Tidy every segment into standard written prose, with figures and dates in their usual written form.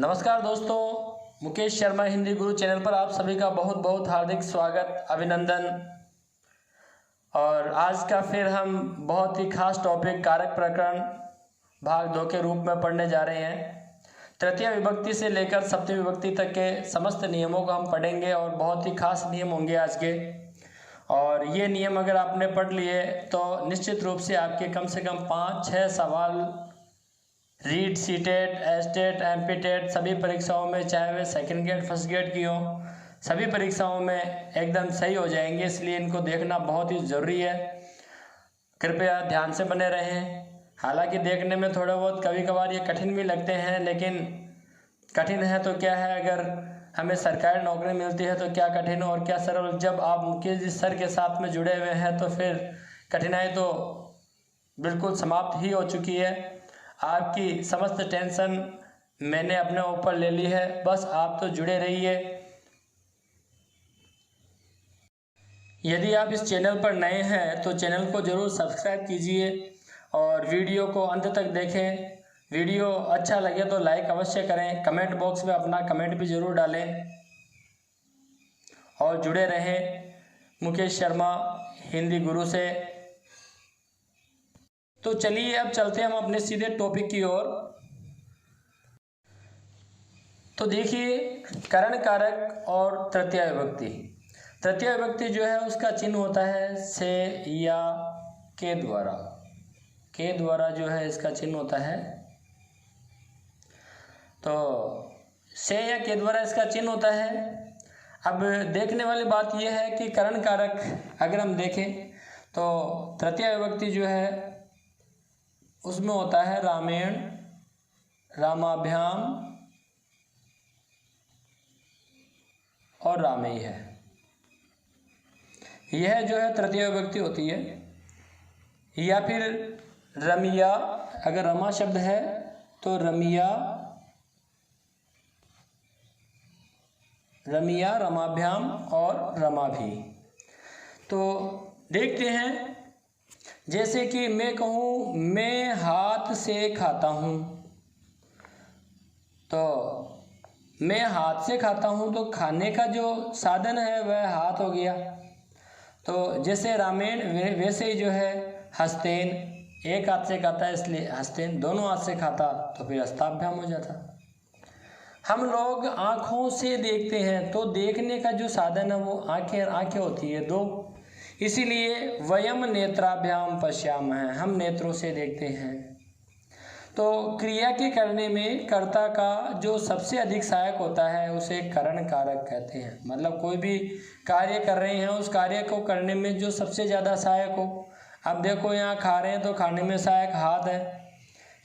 नमस्कार दोस्तों, मुकेश शर्मा हिंदी गुरु चैनल पर आप सभी का बहुत बहुत हार्दिक स्वागत, अभिनंदन। और आज का फिर हम बहुत ही खास टॉपिक कारक प्रकरण भाग 2 के रूप में पढ़ने जा रहे हैं। तृतीय विभक्ति से लेकर सप्तमी विभक्ति तक के समस्त नियमों को हम पढ़ेंगे और बहुत ही खास नियम होंगे आज के। और ये नियम अगर आपने पढ़ लिए तो निश्चित रूप से आपके कम से कम 5-6 सवाल रीट, सीटेट, एस्टेट, एमपीटेट सभी परीक्षाओं में, चाहे वे सेकंड गेट फर्स्ट गेट की हो, सभी परीक्षाओं में एकदम सही हो जाएंगे। इसलिए इनको देखना बहुत ही ज़रूरी है। कृपया ध्यान से बने रहें। हालांकि देखने में थोड़ा बहुत कभी कभार ये कठिन भी लगते हैं, लेकिन कठिन है तो क्या है, अगर हमें सरकारी नौकरी मिलती है तो क्या कठिन और क्या सरल। जब आप मुकेश जी सर के साथ में जुड़े हुए हैं तो फिर कठिनाई तो बिल्कुल समाप्त ही हो चुकी है। आपकी समस्त टेंशन मैंने अपने ऊपर ले ली है, बस आप तो जुड़े रहिए। यदि आप इस चैनल पर नए हैं तो चैनल को ज़रूर सब्सक्राइब कीजिए और वीडियो को अंत तक देखें। वीडियो अच्छा लगे तो लाइक अवश्य करें, कमेंट बॉक्स में अपना कमेंट भी ज़रूर डालें और जुड़े रहें मुकेश शर्मा हिंदी गुरु से। तो चलिए अब चलते हैं हम अपने सीधे टॉपिक की ओर। तो देखिए, करण कारक और तृतीय विभक्ति। तृतीय विभक्ति जो है उसका चिन्ह होता है से या के द्वारा। के द्वारा जो है इसका चिन्ह होता है। तो से या के द्वारा इसका चिन्ह होता है। अब देखने वाली बात यह है कि करण कारक अगर हम देखें तो तृतीय विभक्ति जो है उसमें होता है रामायण, रामाभ्याम और रामेय है। यह जो है तृतीय विभक्ति होती है। या फिर रमिया, अगर रमा शब्द है तो रमिया, रमिया, रमाभ्याम और रमा भी। तो देखते हैं, जैसे कि मैं कहूँ मैं हाथ से खाता हूँ, तो मैं हाथ से खाता हूँ तो खाने का जो साधन है वह हाथ हो गया। तो जैसे रामेण वैसे ही जो है हस्तेन, एक हाथ से खाता है इसलिए हस्तेन, दोनों हाथ से खाता तो फिर हस्ताभ्याम हो जाता। हम लोग आँखों से देखते हैं तो देखने का जो साधन है वो आँखें होती है दो, इसीलिए वयम नेत्राभ्याम पश्यामः, हम नेत्रों से देखते हैं। तो क्रिया के करने में कर्ता का जो सबसे अधिक सहायक होता है उसे करण कारक कहते हैं। मतलब कोई भी कार्य कर रहे हैं, उस कार्य को करने में जो सबसे ज़्यादा सहायक हो। अब देखो, यहाँ खा रहे हैं तो खाने में सहायक हाथ है,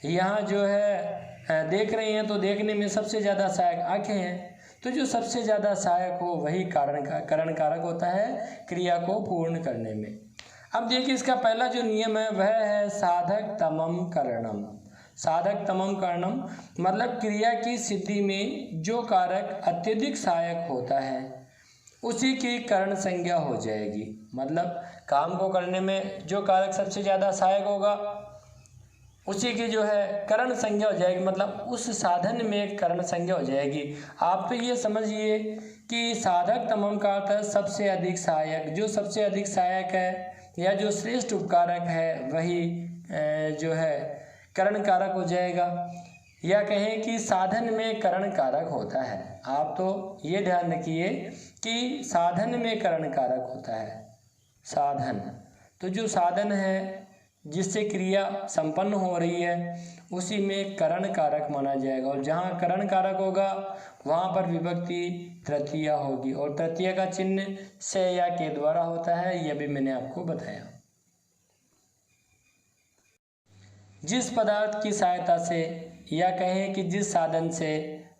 यहाँ जो है देख रहे हैं तो देखने में सबसे ज़्यादा सहायक आँखें हैं। तो जो सबसे ज़्यादा सहायक हो वही करण कारक होता है क्रिया को पूर्ण करने में। अब देखिए, इसका पहला जो नियम है वह है साधक तमम करणम। साधक तमम करणम मतलब क्रिया की सिद्धि में जो कारक अत्यधिक सहायक होता है उसी की करण संज्ञा हो जाएगी। मतलब काम को करने में जो कारक सबसे ज़्यादा सहायक होगा उसी की जो है करण संज्ञा हो जाएगी, मतलब उस साधन में करण संज्ञा हो जाएगी। आप तो ये समझिए कि साधक तमम का अर्थ सबसे अधिक सहायक, जो सबसे अधिक सहायक है या जो श्रेष्ठ उपकारक है वही जो है करण कारक हो जाएगा। या कहें कि साधन में करण कारक होता है। आप तो ये ध्यान रखिए कि साधन में करण कारक होता है। साधन तो जो साधन है जिससे क्रिया संपन्न हो रही है उसी में करण कारक माना जाएगा। और जहाँ करण कारक होगा वहाँ पर विभक्ति तृतीया होगी और तृतीया का चिन्ह से या के द्वारा होता है, यह भी मैंने आपको बताया। जिस पदार्थ की सहायता से या कहें कि जिस साधन से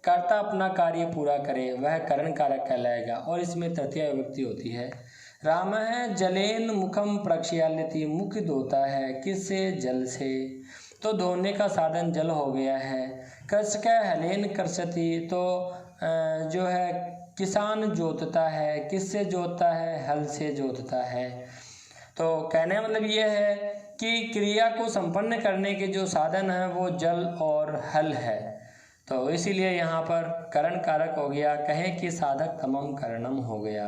कर्ता अपना कार्य पूरा करे वह करण कारक कहलाएगा और इसमें तृतीया विभक्ति होती है। राम है जलेन मुखम प्रक्षाल्यति, मुख धोता है किससे, जल से, तो धोने का साधन जल हो गया है। कृषक हलेन कृषति, तो जो है किसान जोतता है, किससे जोतता है, हल से जोतता है। तो कहने का मतलब ये है कि क्रिया को संपन्न करने के जो साधन है वो जल और हल है। तो इसीलिए यहाँ पर करण कारक हो गया, कहे कि साधक तमम करणम हो गया।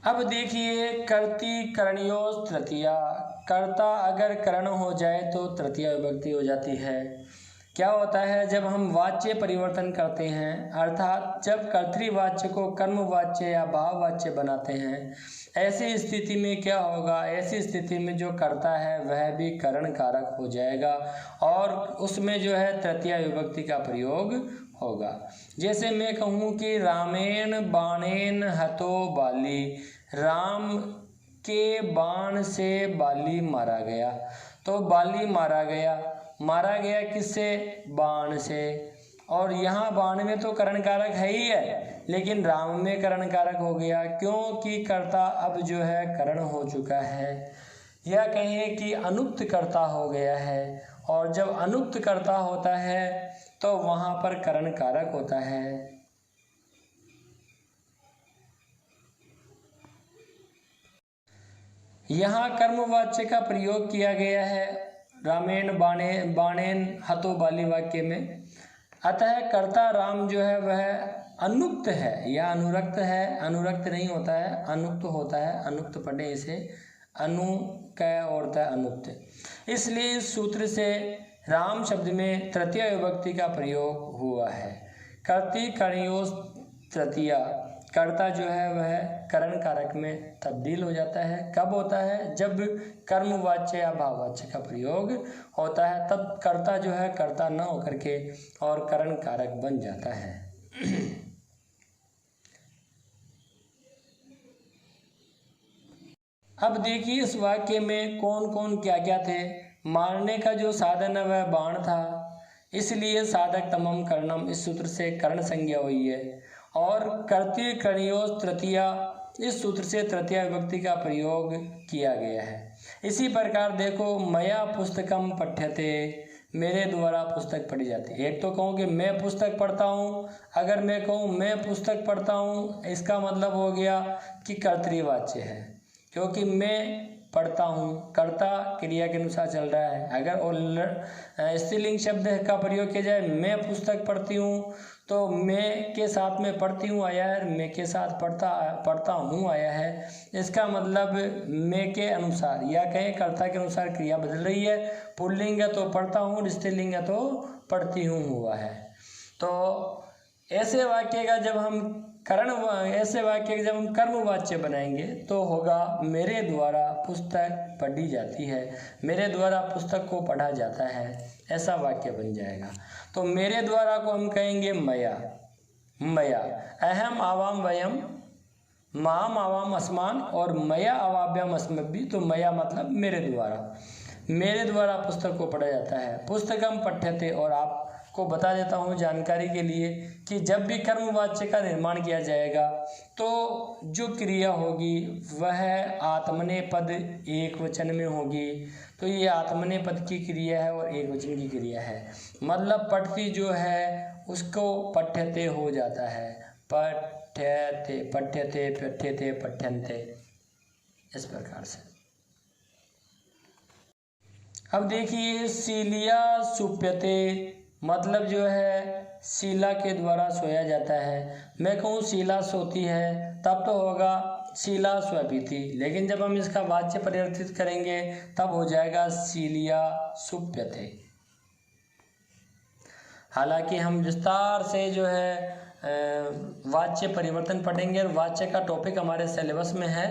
अब देखिए कर्ती करणियों तृतीया, कर्ता अगर करण हो जाए तो तृतीया विभक्ति हो जाती है। क्या होता है, जब हम वाच्य परिवर्तन करते हैं, अर्थात जब कर्तृवाच्य को कर्मवाच्य या भाववाच्य बनाते हैं, ऐसी स्थिति में क्या होगा, ऐसी स्थिति में जो कर्ता है वह भी करण कारक हो जाएगा और उसमें जो है तृतीया विभक्ति का प्रयोग होगा। जैसे मैं कहूँ कि रामेण बाणेन हतो बाली, राम के बाण से बाली मारा गया। तो बाली मारा गया किससे, बाण से। और यहाँ बाण में तो करण कारक है ही है, लेकिन राम में करण कारक हो गया क्योंकि कर्ता अब जो है करण हो चुका है, या कहें कि अनुक्त कर्ता हो गया है। और जब अनुक्त कर्ता होता है तो वहाँ पर करण कारक होता है। यहाँ कर्मवाच्य का प्रयोग किया गया है रामेण बाणेन हतो बाली वाक्य में। अतः कर्ता राम जो है वह अनुक्त है या अनुरक्त है, अनुरक्त नहीं होता है, अनुक्त होता है, अनुक्त पढ़े इसे, अनु का होता है अनुक्त। इसलिए इस सूत्र से राम शब्द में तृतीय विभक्ति का प्रयोग हुआ है। कर्ती करणियों तृतीया, कर्ता जो है वह करण कारक में तब्दील हो जाता है। कब होता है, जब कर्मवाच्य या भाववाच्य का प्रयोग होता है, तब कर्ता जो है कर्ता न होकर के और करण कारक बन जाता है। अब देखिए इस वाक्य में कौन कौन क्या क्या थे। मारने का जो साधन है वह बाण था, इसलिए साधक तमम कर्णम इस सूत्र से कर्ण संज्ञा हुई है। और कर्तृ करणियों तृतीया, इस सूत्र से तृतीया विभक्ति का प्रयोग किया गया है। इसी प्रकार देखो, मया पुस्तकम पठ्यते, मेरे द्वारा पुस्तक पढ़ी जाती है। एक तो कहूँ कि मैं पुस्तक पढ़ता हूँ, अगर मैं कहूँ मैं पुस्तक पढ़ता हूँ, इसका मतलब हो गया कि कर्तृवाच्य है, क्योंकि मैं पढ़ता हूँ कर्ता क्रिया के अनुसार चल रहा है। अगर और स्त्रीलिंग शब्द का प्रयोग किया जाए, मैं पुस्तक पढ़ती हूँ, तो मैं के साथ में पढ़ती हूँ आया है, मैं के साथ पढ़ता हूँ आया है। इसका मतलब मैं के अनुसार या कहें कर्ता के अनुसार क्रिया बदल रही है। पुल्लिंग है तो पढ़ता हूँ, स्त्रीलिंग है तो पढ़ती हूँ हुआ है। तो ऐसे वाक्य का जब हम कर्मवाच्य बनाएंगे तो होगा मेरे द्वारा पुस्तक पढ़ी जाती है, मेरे द्वारा पुस्तक को पढ़ा जाता है, ऐसा वाक्य बन जाएगा। तो मेरे द्वारा को हम कहेंगे मया, अहम आवाम वयम, माम आवाम अस्मान और मया अवाभ्याम अस्मभ्य। तो मया मतलब मेरे द्वारा पुस्तक को पढ़ा जाता है। पुस्तकम पठ्यते, और आपको बता देता हूँ जानकारी के लिए कि जब भी कर्मवाच्य का निर्माण किया जाएगा तो जो क्रिया होगी वह आत्मनेपद एक वचन में होगी। तो ये आत्मनेपद की क्रिया है और एक वचन की क्रिया है, मतलब पठती जो है उसको पठ्यते हो जाता है, पठ्यते पठ्यते पठ्यते पठ्यन्ते, इस प्रकार से। अब देखिए शीलिया सुप्यते, मतलब जो है शीला के द्वारा सोया जाता है। मैं कहूँ शीला सोती है तब तो होगा शीला स्वपीति, लेकिन जब हम इसका वाच्य परिवर्तित करेंगे तब हो जाएगा शीलिया सुप्यते। हालांकि हम विस्तार से जो है वाच्य परिवर्तन पढ़ेंगे और वाच्य का टॉपिक हमारे सिलेबस में है,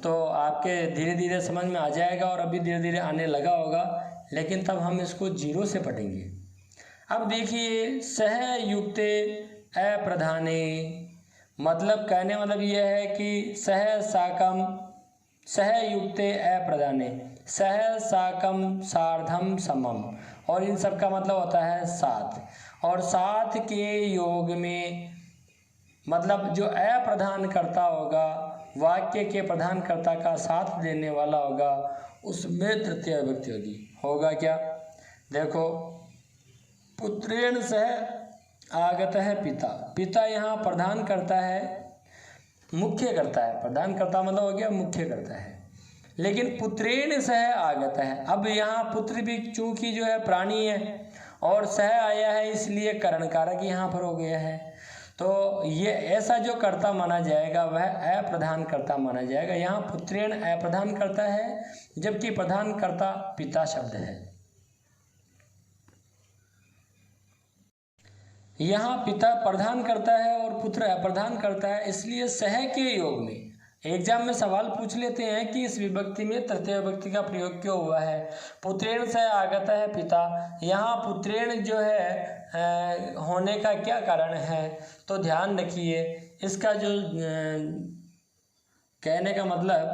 तो आपके धीरे धीरे समझ में आ जाएगा और अभी धीरे धीरे आने लगा होगा, लेकिन तब हम इसको जीरो से पढ़ेंगे। अब देखिए सहयुक्ते अप्रधाने, मतलब कहने मतलब यह है कि सह साकम सहयुक्ते अप्रधाने, सह साकम सार्धम समम, और इन सब का मतलब होता है साथ, और साथ के योग में मतलब जो अप्रधान करता होगा, वाक्य के प्रधान कर्ता का साथ देने वाला होगा, उसमें तृतीय विभक्ति होगी। होगा क्या, देखो पुत्रेण सह आगत है पिता, पिता यहाँ प्रधान करता है, मुख्य करता है, प्रधान करता मतलब हो गया मुख्य करता है, लेकिन पुत्रेण सह आगत है। अब यहाँ पुत्र भी चूंकि जो है प्राणी है और सह आया है इसलिए करण कारक यहाँ पर हो गया है। तो ये ऐसा जो कर्ता माना जाएगा वह अप्रधान कर्ता माना जाएगा। यहाँ पुत्रेण अप्रधान कर्ता है, जबकि प्रधान कर्ता पिता शब्द है। यहाँ पिता प्रधान करता है और पुत्र अप्रधान करता है, इसलिए सह के योग में एग्जाम में सवाल पूछ लेते हैं कि इस विभक्ति में तृतीय विभक्ति का प्रयोग क्यों हुआ है। पुत्रेण से आगत है पिता, यहाँ पुत्रेण जो है होने का क्या कारण है, तो ध्यान रखिए इसका जो कहने का मतलब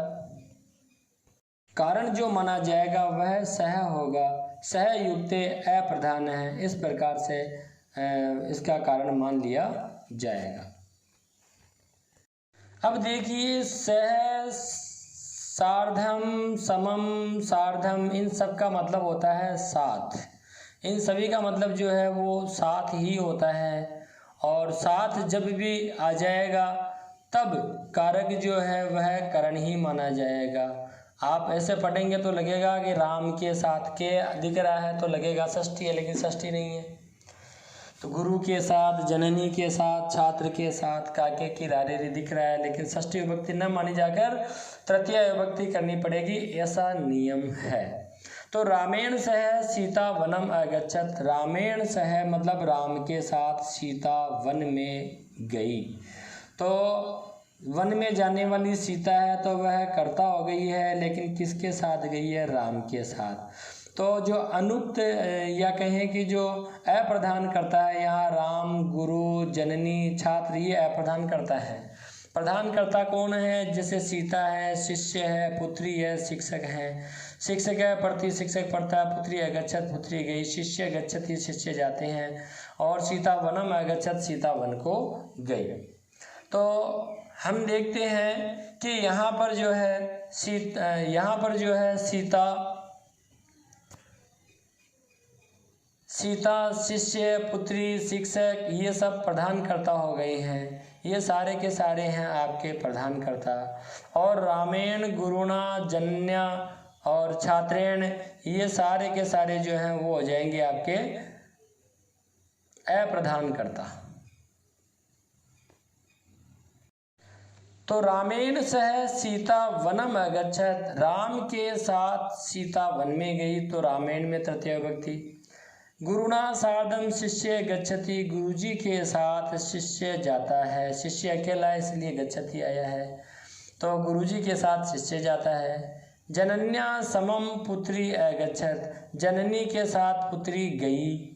कारण जो माना जाएगा वह सह होगा। सह युक्त अप्रधान है, इस प्रकार से इसका कारण मान लिया जाएगा। अब देखिए सह, सार्धम, समम, सार्धम, इन सब का मतलब होता है साथ। इन सभी का मतलब जो है वो साथ ही होता है, और साथ जब भी आ जाएगा तब कारक जो है वह करण ही माना जाएगा। आप ऐसे पढ़ेंगे तो लगेगा कि राम के साथ के दिख रहा है तो लगेगा षष्ठी है, लेकिन षष्ठी नहीं है। तो गुरु के साथ, जननी के साथ, छात्र के साथ, काके की रारेरी दिख रहा है, लेकिन षष्ठी विभक्ति न मानी जाकर तृतीय विभक्ति करनी पड़ेगी, ऐसा नियम है। तो रामेण सह सीता वनम अगच्छत, रामेण सह मतलब राम के साथ सीता वन में गई। तो वन में जाने वाली सीता है तो वह कर्ता हो गई है, लेकिन किसके साथ गई है, राम के साथ। तो जो अनुक्त या कहें कि जो अप्रधान करता है यहाँ राम, गुरु, जननी, छात्र, ये अप्रधान करता है। प्रधान कर्ता कौन है, जैसे सीता है, शिष्य है, पुत्री है, शिक्षक है। शिक्षक है पढ़ती, शिक्षक पढ़ता है, पुत्री अगच्छत, पुत्री गई, शिष्य गच्छति, शिष्य जाते हैं, और सीता वनम अगच्छत, सीता वन को गई। तो हम देखते हैं कि यहाँ पर जो है सीता, शिष्य, पुत्री, शिक्षक, ये सब प्रधानकर्ता हो गए हैं। ये सारे के सारे हैं आपके प्रधानकर्ता। और रामेण, गुरुणा, जन्या और छात्रेण, ये सारे के सारे जो हैं वो हो जाएंगे आपके अप्रधानकर्ता। तो रामेण सह सीता वनम अगच्छत, राम के साथ सीता वन में गई, तो रामेण में तृतीय विभक्ति। गुरुणा सार्धम शिष्य गच्छति, गुरुजी के साथ शिष्य जाता है, शिष्य अकेला है इसलिए गच्छति आया है, तो गुरुजी के साथ शिष्य जाता है। जनन्या समम पुत्री अगच्छत, जननी के साथ पुत्री गई।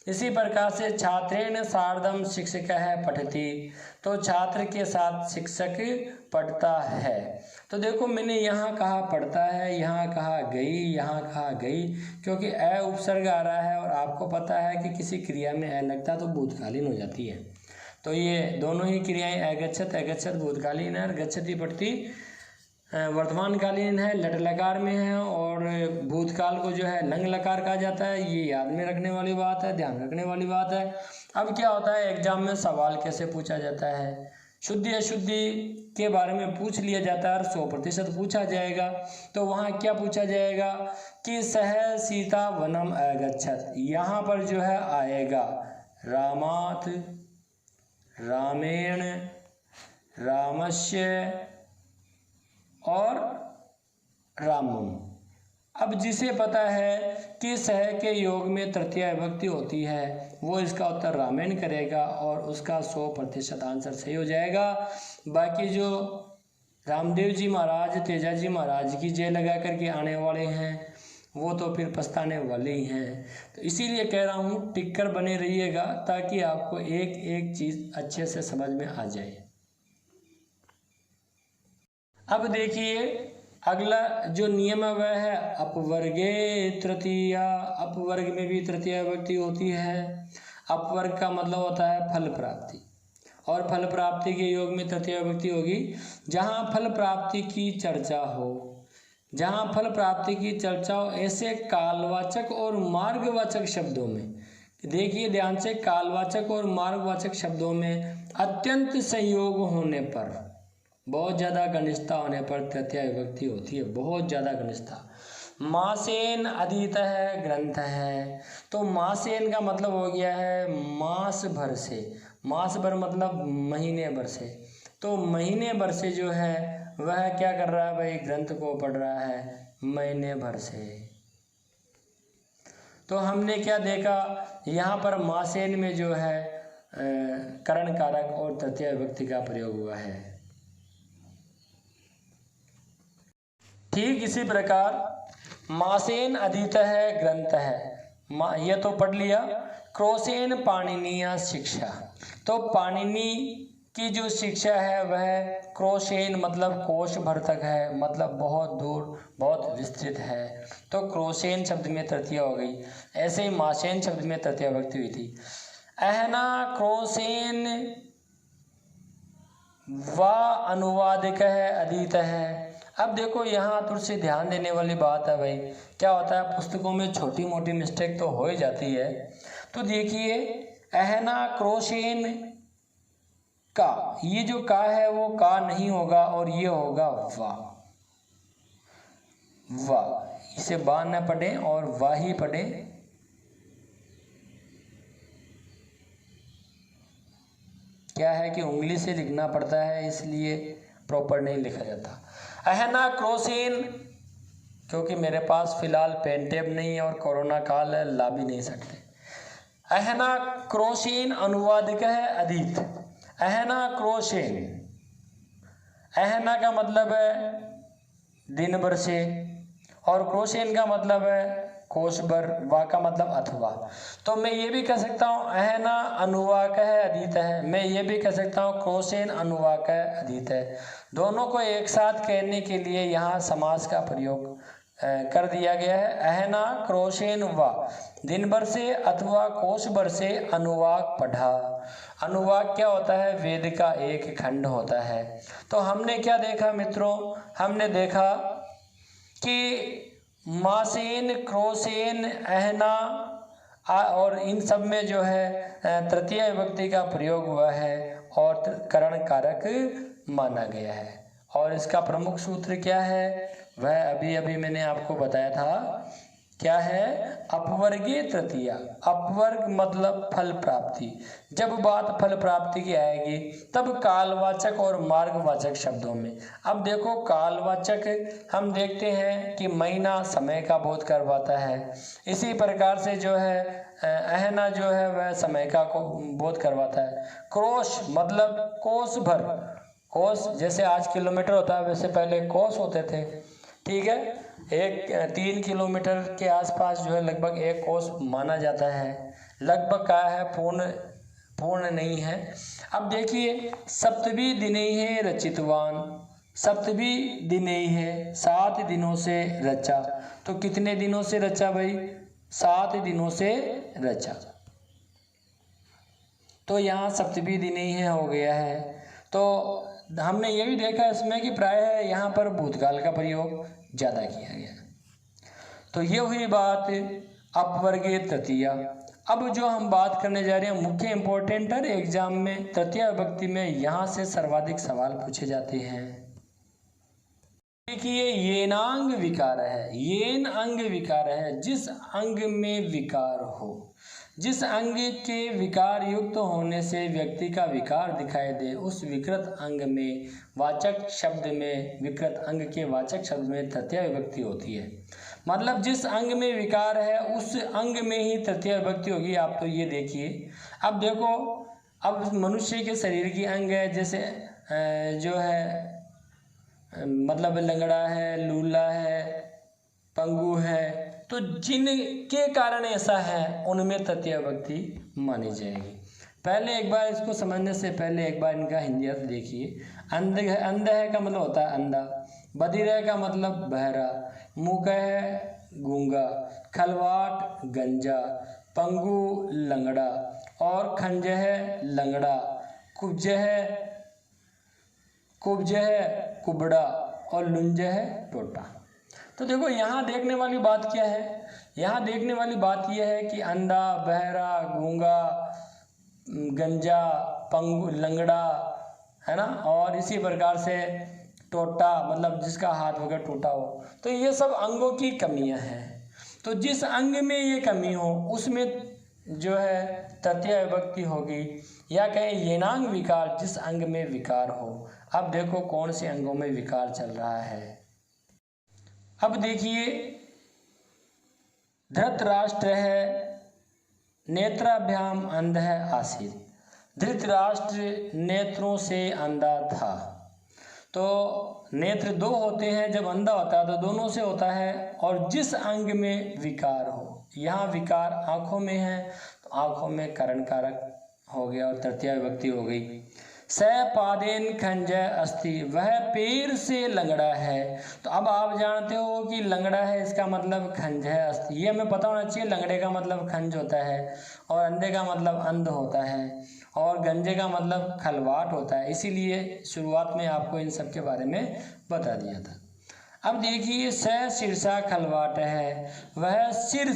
इसी प्रकार से छात्रेण सार्धम शिक्षक है पठती, तो छात्र के साथ शिक्षक पढ़ता है। तो देखो मैंने यहाँ कहा पढ़ता है, यहाँ कहा गई, यहाँ कहा गई, क्योंकि अ उपसर्ग आ रहा है और आपको पता है कि किसी क्रिया में अ लगता तो भूतकालीन हो जाती है। तो ये दोनों ही क्रियाएं अगच्छत, अगच्छत भूतकालीन है, और गच्छति पढ़ती वर्तमानकालीन है, लट लकार में है, और भूतकाल को जो है लंग लकार कहा जाता है। ये याद में रखने वाली बात है, ध्यान रखने वाली बात है। अब क्या होता है एग्जाम में सवाल कैसे पूछा जाता है, शुद्धि अशुद्धि के बारे में पूछ लिया जाता है और 100% पूछा जाएगा। तो वहाँ क्या पूछा जाएगा कि सह सीता वनम अगच्छत, यहाँ पर जो है आएगा रामात, रामेण, रामस्य और रामम। अब जिसे पता है कि सह के योग में तृतीय विभक्ति होती है वो इसका उत्तर रामेण करेगा और उसका 100% आंसर सही हो जाएगा। बाकी जो रामदेव जी महाराज, तेजाजी महाराज की जय लगा करके आने वाले हैं वो तो फिर पछताने वाले ही हैं। तो इसीलिए कह रहा हूँ टिक कर बने रहिएगा ताकि आपको एक एक चीज़ अच्छे से समझ में आ जाए। अब देखिए अगला जो नियम है वह है अपवर्गे तृतीया। अपवर्ग में भी तृतीया विभक्ति होती है। अपवर्ग का मतलब होता है फल प्राप्ति, और फल प्राप्ति के योग में तृतीया विभक्ति होगी जहाँ फल प्राप्ति की चर्चा हो। जहाँ फल प्राप्ति की चर्चा हो ऐसे कालवाचक और मार्गवाचक शब्दों में, देखिए ध्यान से, कालवाचक और मार्गवाचक शब्दों में अत्यंत संयोग होने पर, बहुत ज़्यादा घनिष्ठता होने पर तृतीया विभक्ति होती है, बहुत ज़्यादा घनिष्ठता। मासेन अधीतः ग्रंथः। तो मासेन का मतलब हो गया है मास भर से, मास भर मतलब महीने भर से। तो महीने भर से जो है वह क्या कर रहा है भाई, ग्रंथ को पढ़ रहा है महीने भर से। तो हमने क्या देखा, यहाँ पर मासेन में जो है करण कारक और तृतीय विभक्ति का प्रयोग हुआ है। ठीक इसी प्रकार मासेन अधीतः ग्रंथः, यह तो पढ़ लिया। क्रोसेन पाणिनीय शिक्षा, तो पाणिनि की जो शिक्षा है वह क्रोशेन मतलब कोश भर तक है, मतलब बहुत दूर बहुत विस्तृत है। तो क्रोशेन शब्द में तृतीया हो गई। ऐसे ही मासेन शब्द में तृतीया विभक्ति हुई थी। अहना क्रोशेन व अनुवादिक है अधीत है। अब देखो यहाँ थोड़ी सी ध्यान देने वाली बात है भाई, क्या होता है पुस्तकों में छोटी मोटी मिस्टेक तो हो ही जाती है। तो देखिए अहना क्रोशेन का, ये जो का है वो का नहीं होगा और ये होगा वाह। वाह, इसे बा न पढ़े और वाह ही पढ़े। क्या है कि उंगली से लिखना पड़ता है इसलिए प्रॉपर नहीं लिखा जाता। अहना क्रोसेन, क्योंकि मेरे पास फिलहाल पेन टेप नहीं है और कोरोना काल है, ला भी नहीं सकते। अहना क्रोसेन अनुवादिक है अधीत। अहना क्रोशेन, अहना का मतलब है दिन भर से और क्रोशेन का मतलब है कोश भर, वा का मतलब अथवा। तो मैं ये भी कह सकता हूँ अहना अनुवाक है अधीत है, मैं ये भी कह सकता हूँ क्रोशेन अनुवाक है अधीत है। दोनों को एक साथ कहने के लिए यहाँ समास का प्रयोग कर दिया गया है। अहना क्रोशेन वा, दिन भर से अथवा कोश भर से अनुवाक पढ़ा। अनुवाक क्या होता है, वेद का एक खंड होता है। तो हमने क्या देखा मित्रों, हमने देखा कि मासेन क्रोसेन अहना और इन सब में जो है तृतीय विभक्ति का प्रयोग हुआ है और करण कारक माना गया है। और इसका प्रमुख सूत्र क्या है, वह अभी अभी मैंने आपको बताया था। क्या है, अपवर्गीय तृतीया। अपवर्ग मतलब फल प्राप्ति। जब बात फल प्राप्ति की आएगी तब कालवाचक और मार्गवाचक शब्दों में। अब देखो कालवाचक हम देखते हैं कि महीना समय का बोध करवाता है, इसी प्रकार से जो है अहना जो है वह समय का को बोध करवाता है। क्रोश मतलब कोस भर, कोस जैसे आज किलोमीटर होता है वैसे पहले कोस होते थे, ठीक है। 3 किलोमीटर के आसपास जो है लगभग एक कोस माना जाता है। लगभग का है, पूर्ण नहीं है। अब देखिए सप्तवी दिने है रचितवान, सप्तवी दिने है 7 दिनों से रचा। तो कितने दिनों से रचा भाई, 7 दिनों से रचा। तो यहाँ सप्तवी दिने है हो गया है। तो हमने ये भी देखा इसमें कि प्रायः यहाँ पर भूतकाल का प्रयोग ज़्यादा किया गया। तो ये हुई बात अपवर्गीय तृतीया। अब जो हम बात करने जा रहे हैं मुख्य इंपॉर्टेंट है एग्जाम में, तृतीय विभक्ति में यहाँ से सर्वाधिक सवाल पूछे जाते हैं। देखिए येनांग विकार है, येन अंग विकार है, जिस अंग में विकार हो, जिस अंग के विकार युक्त होने से व्यक्ति का विकार दिखाई दे उस विकृत अंग में वाचक शब्द में, विकृत अंग के वाचक शब्द में तृतीय विभक्ति होती है। मतलब जिस अंग में विकार है उस अंग में ही तृतीय विभक्ति होगी। आप तो ये देखिए, अब देखो, अब मनुष्य के शरीर की अंग है, जैसे जो है मतलब लंगड़ा है, लूला है, पंगु है, तो जिनके कारण ऐसा है उनमें तृतीय विभक्ति मानी जाएगी। पहले एक बार इसको समझने से पहले एक बार इनका हिंदी अर्थ देखिए। अंध है का मतलब होता है अंधा, बधिर है का मतलब बहरा, मूक है गूंगा, खलवाट गंजा, पंगु लंगड़ा और खंज है लंगड़ा, कुब्ज है कुबड़ा और लुंज है टोटा। तो देखो यहाँ देखने वाली बात क्या है, यहाँ देखने वाली बात यह है कि अंधा, बहरा, गूंगा, गंजा, पंगु लंगड़ा, है ना, और इसी प्रकार से टोटा मतलब जिसका हाथ वगैरह टूटा हो, तो ये सब अंगों की कमियां हैं। तो जिस अंग में ये कमी हो उसमें जो है तृतीया विभक्ति होगी, या कहें येनांग विकार, जिस अंग में विकार हो। अब देखो कौन से अंगों में विकार चल रहा है। अब देखिए, धृतराष्ट्र है नेत्राभ्याम अंध है आसीत। धृतराष्ट्र नेत्रों से अंधा था। तो नेत्र दो होते हैं, जब अंधा होता है तो दोनों से होता है। और जिस अंग में विकार हो, यहाँ विकार आंखों में है तो आंखों में करण कारक हो गया और तृतीया विभक्ति हो गई। स पादेन खंजय अस्ति, वह पैर से लंगड़ा है। तो अब आप जानते हो कि लंगड़ा है इसका मतलब खंजय अस्ति, ये हमें पता होना चाहिए। लंगड़े का मतलब खंज होता है और अंधे का मतलब अंध होता है और गंजे का मतलब खलवाट होता है, इसीलिए शुरुआत में आपको इन सब के बारे में बता दिया था। अब देखिए, स शीर्षा खलवाट है, वह सिर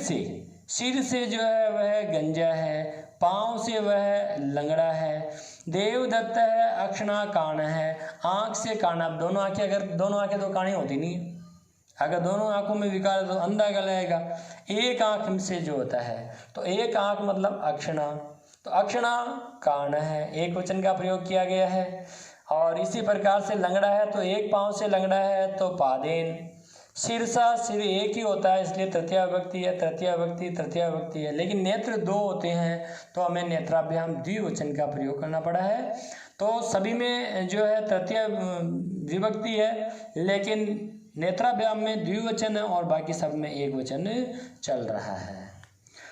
से जो है वह गंजा है, पाँव से वह लंगड़ा है। देवदत्त है अक्षणा कान है, आँख से कान। अब दोनों आँखें, अगर दोनों आँखें तो कानी होती नहीं, अगर दोनों आँखों में विकार है तो अंधा कहलाएगा। एक आँख से जो होता है, तो एक आँख मतलब अक्षणा, तो अक्षणा कान है, एक वचन का प्रयोग किया गया है। और इसी प्रकार से लंगड़ा है तो एक पाँव से लंगड़ा है तो पादेन। शीर्षा, सिर एक ही होता है इसलिए तृतीया विभक्ति है, तृतीया विभक्ति है। लेकिन नेत्र दो होते हैं तो हमें नेत्राभ्याम द्विवचन का प्रयोग करना पड़ा है। तो सभी में जो है तृतीया विभक्ति है, लेकिन नेत्राभ्याम में द्विवचन है और बाकी सब में एक वचन चल रहा है।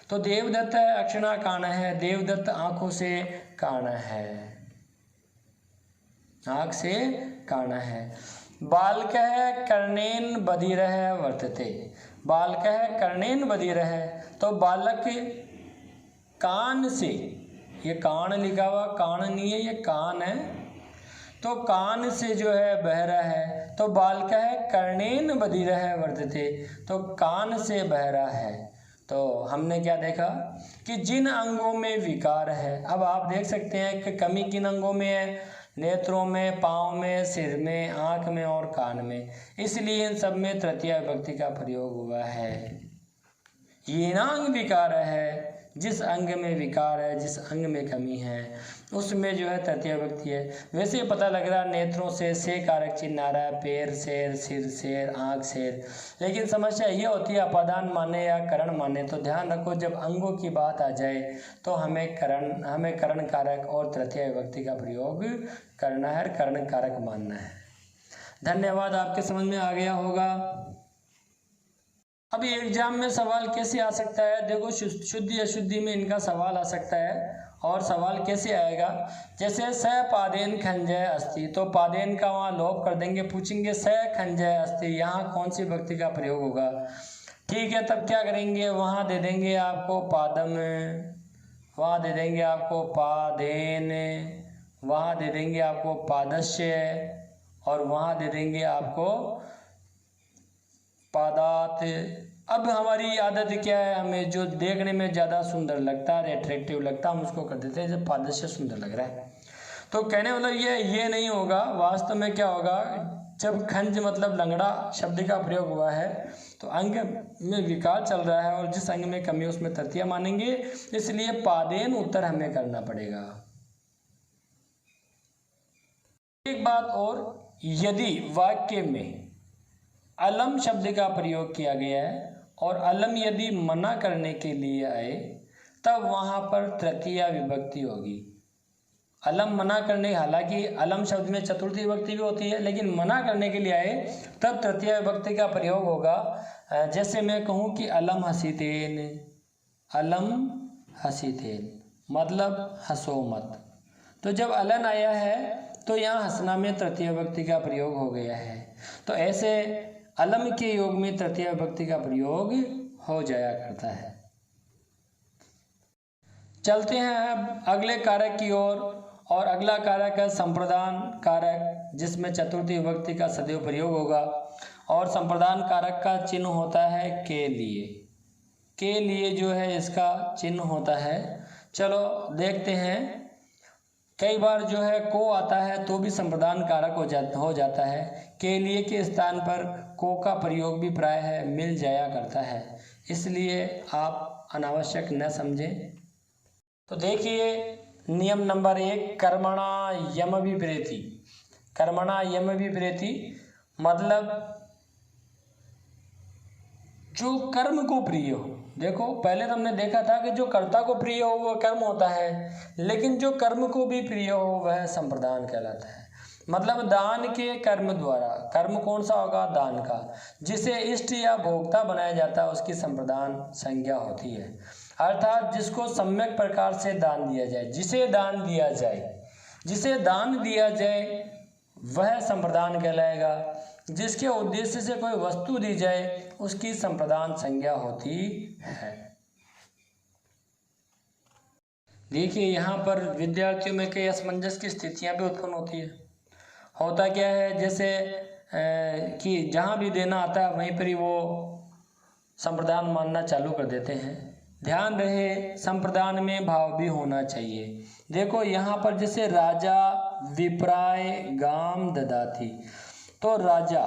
तो देवदत्त है अक्षणा कान है, देवदत्त आंखों से कान है, आँख से कान है। बालकः कर्णेन बधिरः वर्तते, बालकः कर्णेन बधिरः, तो बालक कान से, ये कान लिखा हुआ कान नहीं है, ये कान है, तो कान से जो है बहरा है। तो बालकः कर्णेन बधिरः वर्तते, तो कान से बहरा है। तो हमने क्या देखा कि जिन अंगों में विकार है, अब आप देख सकते हैं कि कमी किन अंगों में है, नेत्रों में, पाँव में, सिर में, आँख में और कान में, इसलिए इन सब में तृतीया विभक्ति का प्रयोग हुआ है। येनांग विकार है, जिस अंग में विकार है, जिस अंग में कमी है उसमें जो है तृतीया विभक्ति है। वैसे पता लग रहा है नेत्रों से कारक चिन्ह आ रहा है, पैर शेर, सिर शेर, आँख शेर, लेकिन समस्या ये होती है अपादान माने या करण माने। तो ध्यान रखो जब अंगों की बात आ जाए तो हमें करण कारक और तृतीया विभक्ति का प्रयोग करना है, करण कारक मानना है। धन्यवाद, आपके समझ में आ गया होगा। अभी एग्जाम में सवाल कैसे आ सकता है, देखो शुद्धि अशुद्धि में इनका सवाल आ सकता है। और सवाल कैसे आएगा, जैसे स पादेन खंजय अस्ति, तो पादेन का वहाँ लोप कर देंगे, पूछेंगे स खंजय अस्ति, यहाँ कौन सी विभक्ति का प्रयोग होगा। ठीक है, तब क्या करेंगे, वहाँ दे देंगे आपको पादम, वहाँ दे देंगे आपको पादेन, वहाँ दे देंगे आपको पादस्य और वहाँ दे देंगे आपको पादात। अब हमारी आदत क्या है, हमें जो देखने में ज़्यादा सुंदर लगता है, अट्रैक्टिव लगता है, हम उसको कर देते हैं जब पादस्य सुंदर लग रहा है। तो कहने मतलब ये नहीं होगा, वास्तव में क्या होगा, जब खंज मतलब लंगड़ा शब्द का प्रयोग हुआ है तो अंग में विकार चल रहा है और जिस अंग में कमी है उसमें तृतीया मानेंगे, इसलिए पादेन उत्तर हमें करना पड़ेगा। एक बात और, यदि वाक्य में अलम शब्द का प्रयोग किया गया है और अलम यदि मना करने के लिए आए तब वहाँ पर तृतीया विभक्ति होगी। अलम मना करने, हालांकि अलम शब्द में चतुर्थी विभक्ति भी होती है, लेकिन मना करने के लिए आए तब तृतीया विभक्ति का प्रयोग होगा। जैसे मैं कहूँ कि अलम हसीतेन, अलम हसीतेन मतलब हंसो मत, तो जब अलन आया है तो यहाँ हंसना में तृतीया विभक्ति का प्रयोग हो गया है। तो ऐसे अलम के योग में तृतीया विभक्ति का प्रयोग हो जाया करता है। चलते हैं अब अगले कारक की ओर, और अगला कारक है संप्रदान कारक, जिसमें चतुर्थी विभक्ति का सदैव प्रयोग होगा और संप्रदान कारक का चिन्ह होता है के लिए। के लिए जो है इसका चिन्ह होता है। चलो देखते हैं, कई बार जो है को आता है तो भी संप्रदान कारक हो जाता है। के लिए के स्थान पर को का प्रयोग भी प्राय है मिल जाया करता है, इसलिए आप अनावश्यक न समझें। तो देखिए नियम नंबर 1, कर्मणा यम विपरीति। कर्मणा यम विपरीति मतलब जो कर्म को प्रिय हो। देखो पहले तो हमने देखा था कि जो कर्ता को प्रिय हो वह कर्म होता है, लेकिन जो कर्म को भी प्रिय हो वह संप्रदान कहलाता है। मतलब दान के कर्म द्वारा, कर्म कौन सा होगा? दान का, जिसे इष्ट या भोक्ता बनाया जाता है उसकी संप्रदान संज्ञा होती है। अर्थात जिसको सम्यक प्रकार से दान दिया जाए, जिसे दान दिया जाए वह संप्रदान कहलाएगा। जिसके उद्देश्य से कोई वस्तु दी जाए उसकी संप्रदान संज्ञा होती है। देखिए यहाँ पर विद्यार्थियों में कई असमंजस की स्थितियां भी उत्पन्न होती है। होता क्या है, जैसे कि जहाँ भी देना आता है वहीं पर ही वो संप्रदान मानना चालू कर देते हैं। ध्यान रहे संप्रदान में भाव भी होना चाहिए। देखो यहाँ पर जैसे राजा विप्राय गाम ददाति, तो राजा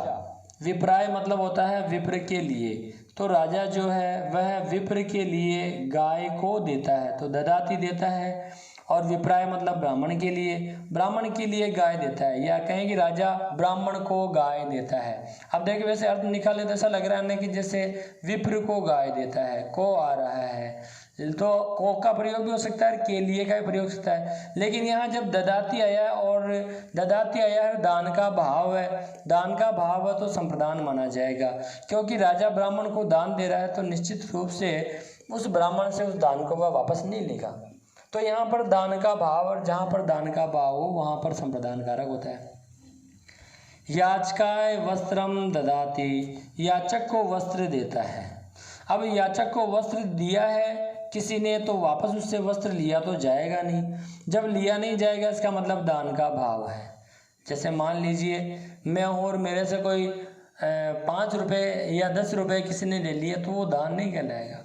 विप्राय मतलब होता है विप्र के लिए, तो राजा जो है वह विप्र के लिए गाय को देता है तो ददाति देता है, और विप्राय मतलब ब्राह्मण के लिए गाय देता है, या कहें कि राजा ब्राह्मण को गाय देता है। अब देखिए वैसे अर्थ निकाले तो ऐसा लग रहा है कि जैसे विप्र को गाय देता है, को आ रहा है तो को का प्रयोग भी हो सकता है, के लिए का भी प्रयोग हो सकता है। लेकिन यहाँ जब ददाति आया और ददाति आया है दान का भाव है, दान का भाव है तो संप्रदान माना जाएगा, क्योंकि राजा ब्राह्मण को दान दे रहा है तो निश्चित रूप से उस ब्राह्मण से उस दान को वह वापस नहीं लेगा। तो यहाँ पर दान का भाव, और जहाँ पर दान का भाव हो वहाँ पर संप्रदान कारक होता है। याचकाय वस्त्रम ददाति, याचक को वस्त्र देता है। अब याचक को वस्त्र दिया है किसी ने तो वापस उससे वस्त्र लिया तो जाएगा नहीं। जब लिया नहीं जाएगा इसका मतलब दान का भाव है। जैसे मान लीजिए मैं और मेरे से कोई 5 रुपये या 10 रुपये किसी ने ले लिए तो वो दान नहीं कहलाएगा।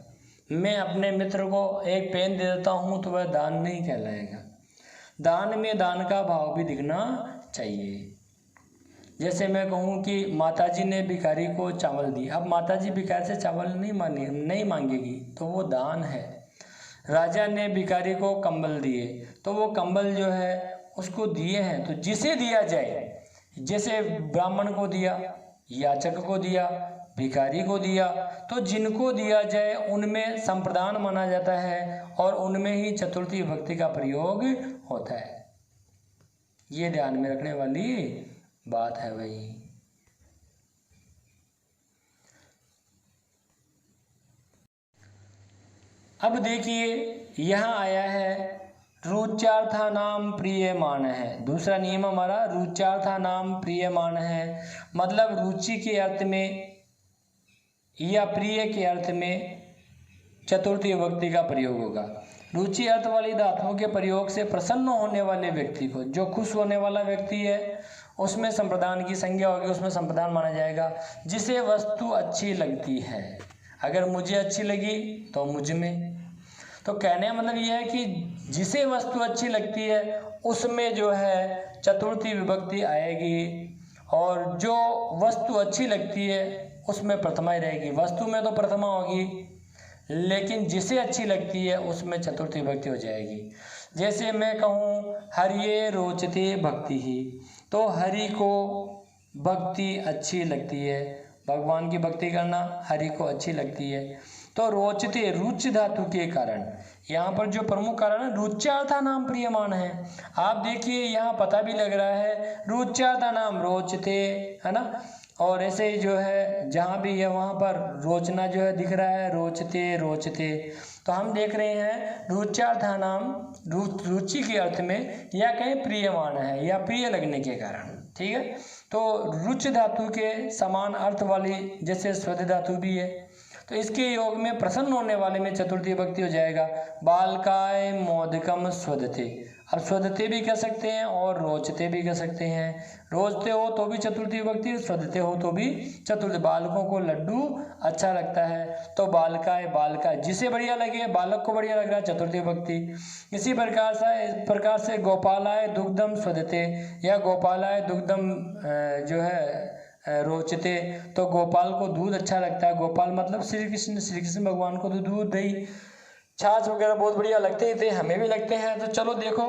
मैं अपने मित्र को एक पेन दे देता हूँ तो वह दान नहीं कहलाएगा। दान में दान का भाव भी दिखना चाहिए। जैसे मैं कहूँ कि माताजी ने भिखारी को चावल दी, अब माताजी भिखारी से चावल नहीं मांगेगी तो वो दान है। राजा ने भिखारी को कंबल दिए तो वो कंबल जो है उसको दिए हैं, तो जिसे दिया जाए, जैसे ब्राह्मण को दिया, याचक को दिया, भिखारी को दिया, तो जिनको दिया जाए उनमें संप्रदान माना जाता है और उनमें ही चतुर्थी विभक्ति का प्रयोग होता है। ये ध्यान में रखने वाली बात है भाई। अब देखिए यहाँ आया है रुच्यार्था नाम प्रियमान है। दूसरा नियम हमारा रुच्यार्था नाम प्रियमान है, मतलब रुचि के अर्थ में या प्रिय के अर्थ में चतुर्थी विभक्ति का प्रयोग होगा। रुचि अर्थ वाली धातुओं के प्रयोग से प्रसन्न होने वाले व्यक्ति को, जो खुश होने वाला व्यक्ति है उसमें संप्रदान की संज्ञा होगी, उसमें संप्रदान माना जाएगा। जिसे वस्तु अच्छी लगती है, अगर मुझे अच्छी लगी तो मुझ में, तो कहने का मतलब यह है कि जिसे वस्तु अच्छी लगती है उसमें जो है चतुर्थी विभक्ति आएगी, और जो वस्तु अच्छी लगती है उसमें प्रथमा ही रहेगी। वस्तु में तो प्रथमा होगी, लेकिन जिसे अच्छी लगती है उसमें चतुर्थी विभक्ति हो जाएगी। जैसे मैं कहूँ हरिये रोचते भक्ति ही, तो हरि को भक्ति अच्छी लगती है, भगवान की भक्ति करना हरि को अच्छी लगती है। तो रोचते रुच धातु के कारण, यहाँ पर जो प्रमुख कारण है रुच्यार्था नाम प्रियमान है। आप देखिए यहाँ पता भी लग रहा है रुच्यार्था नाम रोचते है ना, और ऐसे ही जो है जहाँ भी है वहाँ पर रोचना जो है दिख रहा है, रोचते। तो हम देख रहे हैं रुच्यार्था नाम रुचि के अर्थ में, या कहीं प्रियमान है या प्रिय लगने के कारण। ठीक है, तो रुच धातु के समान अर्थ वाली जैसे स्वध धातु भी है, तो इसके योग में प्रसन्न होने वाले में चतुर्थी विभक्ति हो जाएगा। बालकाय मोदकम स्वधते। अब स्वधते भी कह सकते हैं और रोचते भी कह सकते हैं। रोचते हो तो भी चतुर्थी विभक्ति, स्वधते हो तो भी चतुर्थी। बालकों को लड्डू अच्छा लगता है तो बालकाय बालकाय, जिसे बढ़िया लगे, बालक को बढ़िया लग रहा है, चतुर्थी विभक्ति। इसी प्रकार से गोपालाय दुग्धम स्वधते या गोपालाय दुग्धम जो है रोचते, तो गोपाल को दूध अच्छा लगता है। गोपाल मतलब श्री कृष्ण भगवान को तो दूध दही छाछ वगैरह बहुत बढ़िया लगते ही थे, हमें भी लगते हैं। तो चलो देखो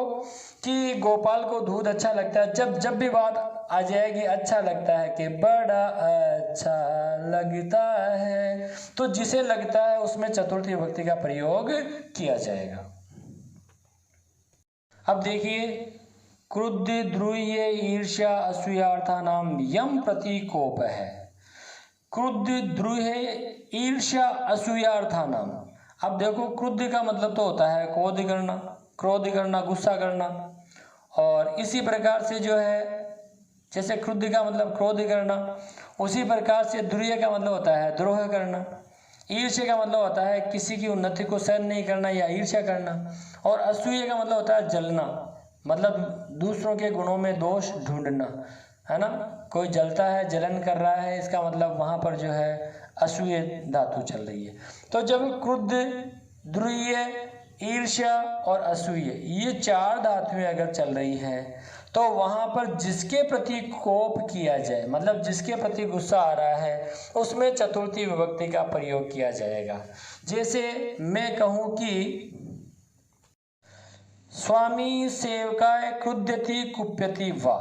कि गोपाल को दूध अच्छा लगता है, जब भी बात आ जाएगी अच्छा लगता है कि बड़ा अच्छा लगता है, तो जिसे लगता है उसमें चतुर्थी विभक्ति का प्रयोग किया जाएगा। अब देखिए, क्रुद्ध द्रुह्य ईर्ष्या असूयार्था नाम यम प्रतीकोप है। क्रुद्ध द्रुह्य ईर्ष्या असूयार्था नाम। अब देखो, क्रुद्ध का मतलब तो होता है क्रोध करना, गुस्सा करना। और इसी प्रकार से जो है, जैसे क्रुद्ध का मतलब क्रोध करना, उसी प्रकार से द्रुह्य का मतलब होता है द्रोह करना। ईर्ष्या का मतलब होता है किसी की उन्नति को सहन नहीं करना या ईर्ष्या करना। और असूया का मतलब होता है जलना, मतलब दूसरों के गुणों में दोष ढूंढना, है ना। कोई जलता है, जलन कर रहा है, इसका मतलब वहाँ पर जो है असूय धातु चल रही है। तो जब क्रुद्ध, द्रुह्य, ईर्ष्या और असूय ये चार धातुएं अगर चल रही हैं, तो वहाँ पर जिसके प्रति कोप किया जाए, मतलब जिसके प्रति गुस्सा आ रहा है, उसमें चतुर्थी विभक्ति का प्रयोग किया जाएगा। जैसे मैं कहूँ कि स्वामी सेवकाय क्रुध्यति कुप्यति वा,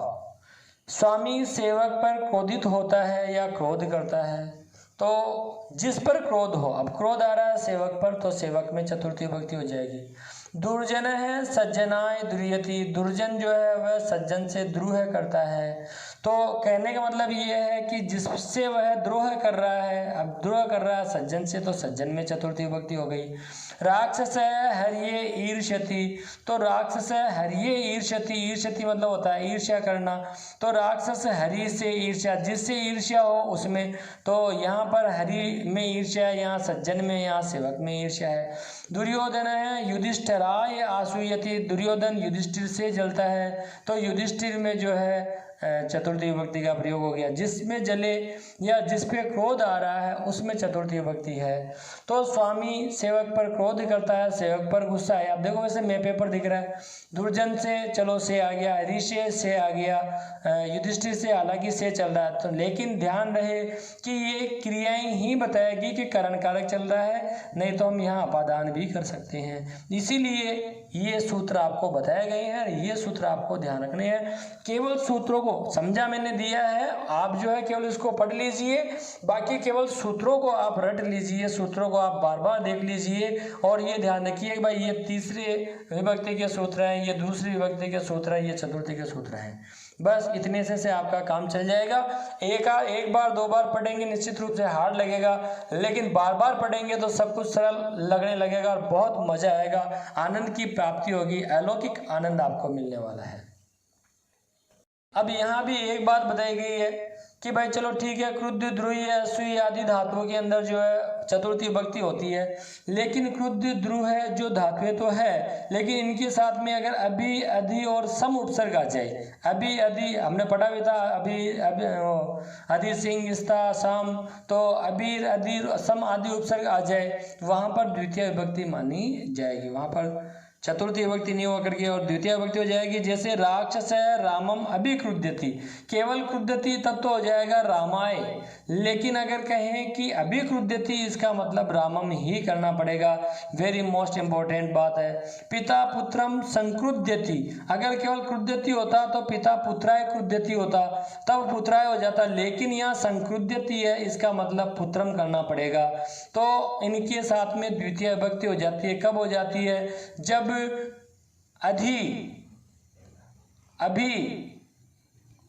स्वामी सेवक पर क्रोधित होता है या क्रोध करता है। तो जिस पर क्रोध हो, अब क्रोध आ रहा है सेवक पर, तो सेवक में चतुर्थी विभक्ति हो जाएगी। दुर्जन है सज्जनाय दुर्यति, दुर्जन जो है वह सज्जन से द्रोह करता है। तो कहने का मतलब ये है कि जिससे वह द्रोह कर रहा है, अब द्रोह कर रहा है सज्जन से, तो सज्जन में चतुर्थी विभक्ति हो गई। राक्षस है हर्ये ईर्ष्यति, तो राक्षस है हर्ये ईर्ष्यति, ईर्ष्यति मतलब होता है ईर्ष्या करना। तो राक्षस हरि से ईर्ष्या, जिससे ईर्ष्या हो उसमें, तो यहाँ पर हरि में ईर्ष्या है, यहाँ सज्जन में, यहाँ सेवक में ईर्ष्या है। दुर्योधन है युधिष्ठिराय आसूयति, दुर्योधन युधिष्ठिर से जलता है, तो युधिष्ठिर में जो है चतुर्थी विभक्ति का प्रयोग हो गया। जिसमें जले या जिस पे क्रोध आ रहा है उसमें चतुर्थी विभक्ति है। तो स्वामी सेवक पर क्रोध करता है, सेवक पर गुस्सा है। आप देखो वैसे मैं पेपर दिख रहा है, दुर्जन से चलो से आ गया, ऋषि से आ गया, युधिष्ठिर से हालांकि से चल रहा है, तो लेकिन ध्यान रहे कि ये क्रियाएं ही बताएगी कि करण कारक चल रहा है, नहीं तो हम यहाँ अपादान भी कर सकते हैं। इसीलिए ये सूत्र आपको बताए गए हैं, ये सूत्र आपको ध्यान रखने हैं। केवल सूत्रों को समझा मैंने दिया है, आप जो है केवल इसको पढ़ लीजिए, बाकी केवल सूत्रों को आप रट लीजिए, सूत्रों को आप बार बार देख लीजिए। और ये ध्यान रखिए कि भाई ये तीसरे विभक्ति के सूत्र हैं, ये दूसरी विभक्ति के सूत्र हैं, ये चतुर्थी के सूत्र हैं। बस इतने से आपका काम चल जाएगा। एक बार दो बार पढ़ेंगे निश्चित रूप से हार्ड लगेगा, लेकिन बार बार पढ़ेंगे तो सब कुछ सरल लगने लगेगा और बहुत मजा आएगा, आनंद की प्राप्ति होगी, अलौकिक आनंद आपको मिलने वाला है। अब यहाँ भी एक बात बताई गई है कि भाई चलो ठीक है, क्रुद्ध द्रुह्य असूय आदि धातुओं के अंदर जो है चतुर्थी विभक्ति होती है, लेकिन क्रुद्ध द्रुह्य जो धातुएं तो है, लेकिन इनके साथ में अगर अभी अधि और सम उपसर्ग आ जाए, अभी अधि हमने पढ़ा भी था, अभी अधि सिंह स्था सम, तो अभी अधि सम आदि उपसर्ग आ जाए, वहाँ पर द्वितीय विभक्ति मानी जाएगी, वहाँ पर चतुर्थी विभक्ति नहीं होकर के और द्वितीय विभक्ति हो जाएगी। जैसे राक्षस है रामम अभिक्रुध्यति, केवल क्रुध्यति तब तो हो जाएगा रामाय, लेकिन अगर कहें कि अभिक्रुध्यति इसका मतलब रामम ही करना पड़ेगा। वेरी मोस्ट इंपॉर्टेंट बात है। पिता पुत्रम संक्रुध्यति, अगर केवल क्रुध्यति होता तो पिता पुत्राय क्रुध्यति होता, तब पुत्राय हो जाता, लेकिन यहाँ संक्रुध्यति है, इसका मतलब पुत्रम करना पड़ेगा। तो इनके साथ में द्वितीय विभक्ति हो जाती है। कब हो जाती है? जब अधि अभी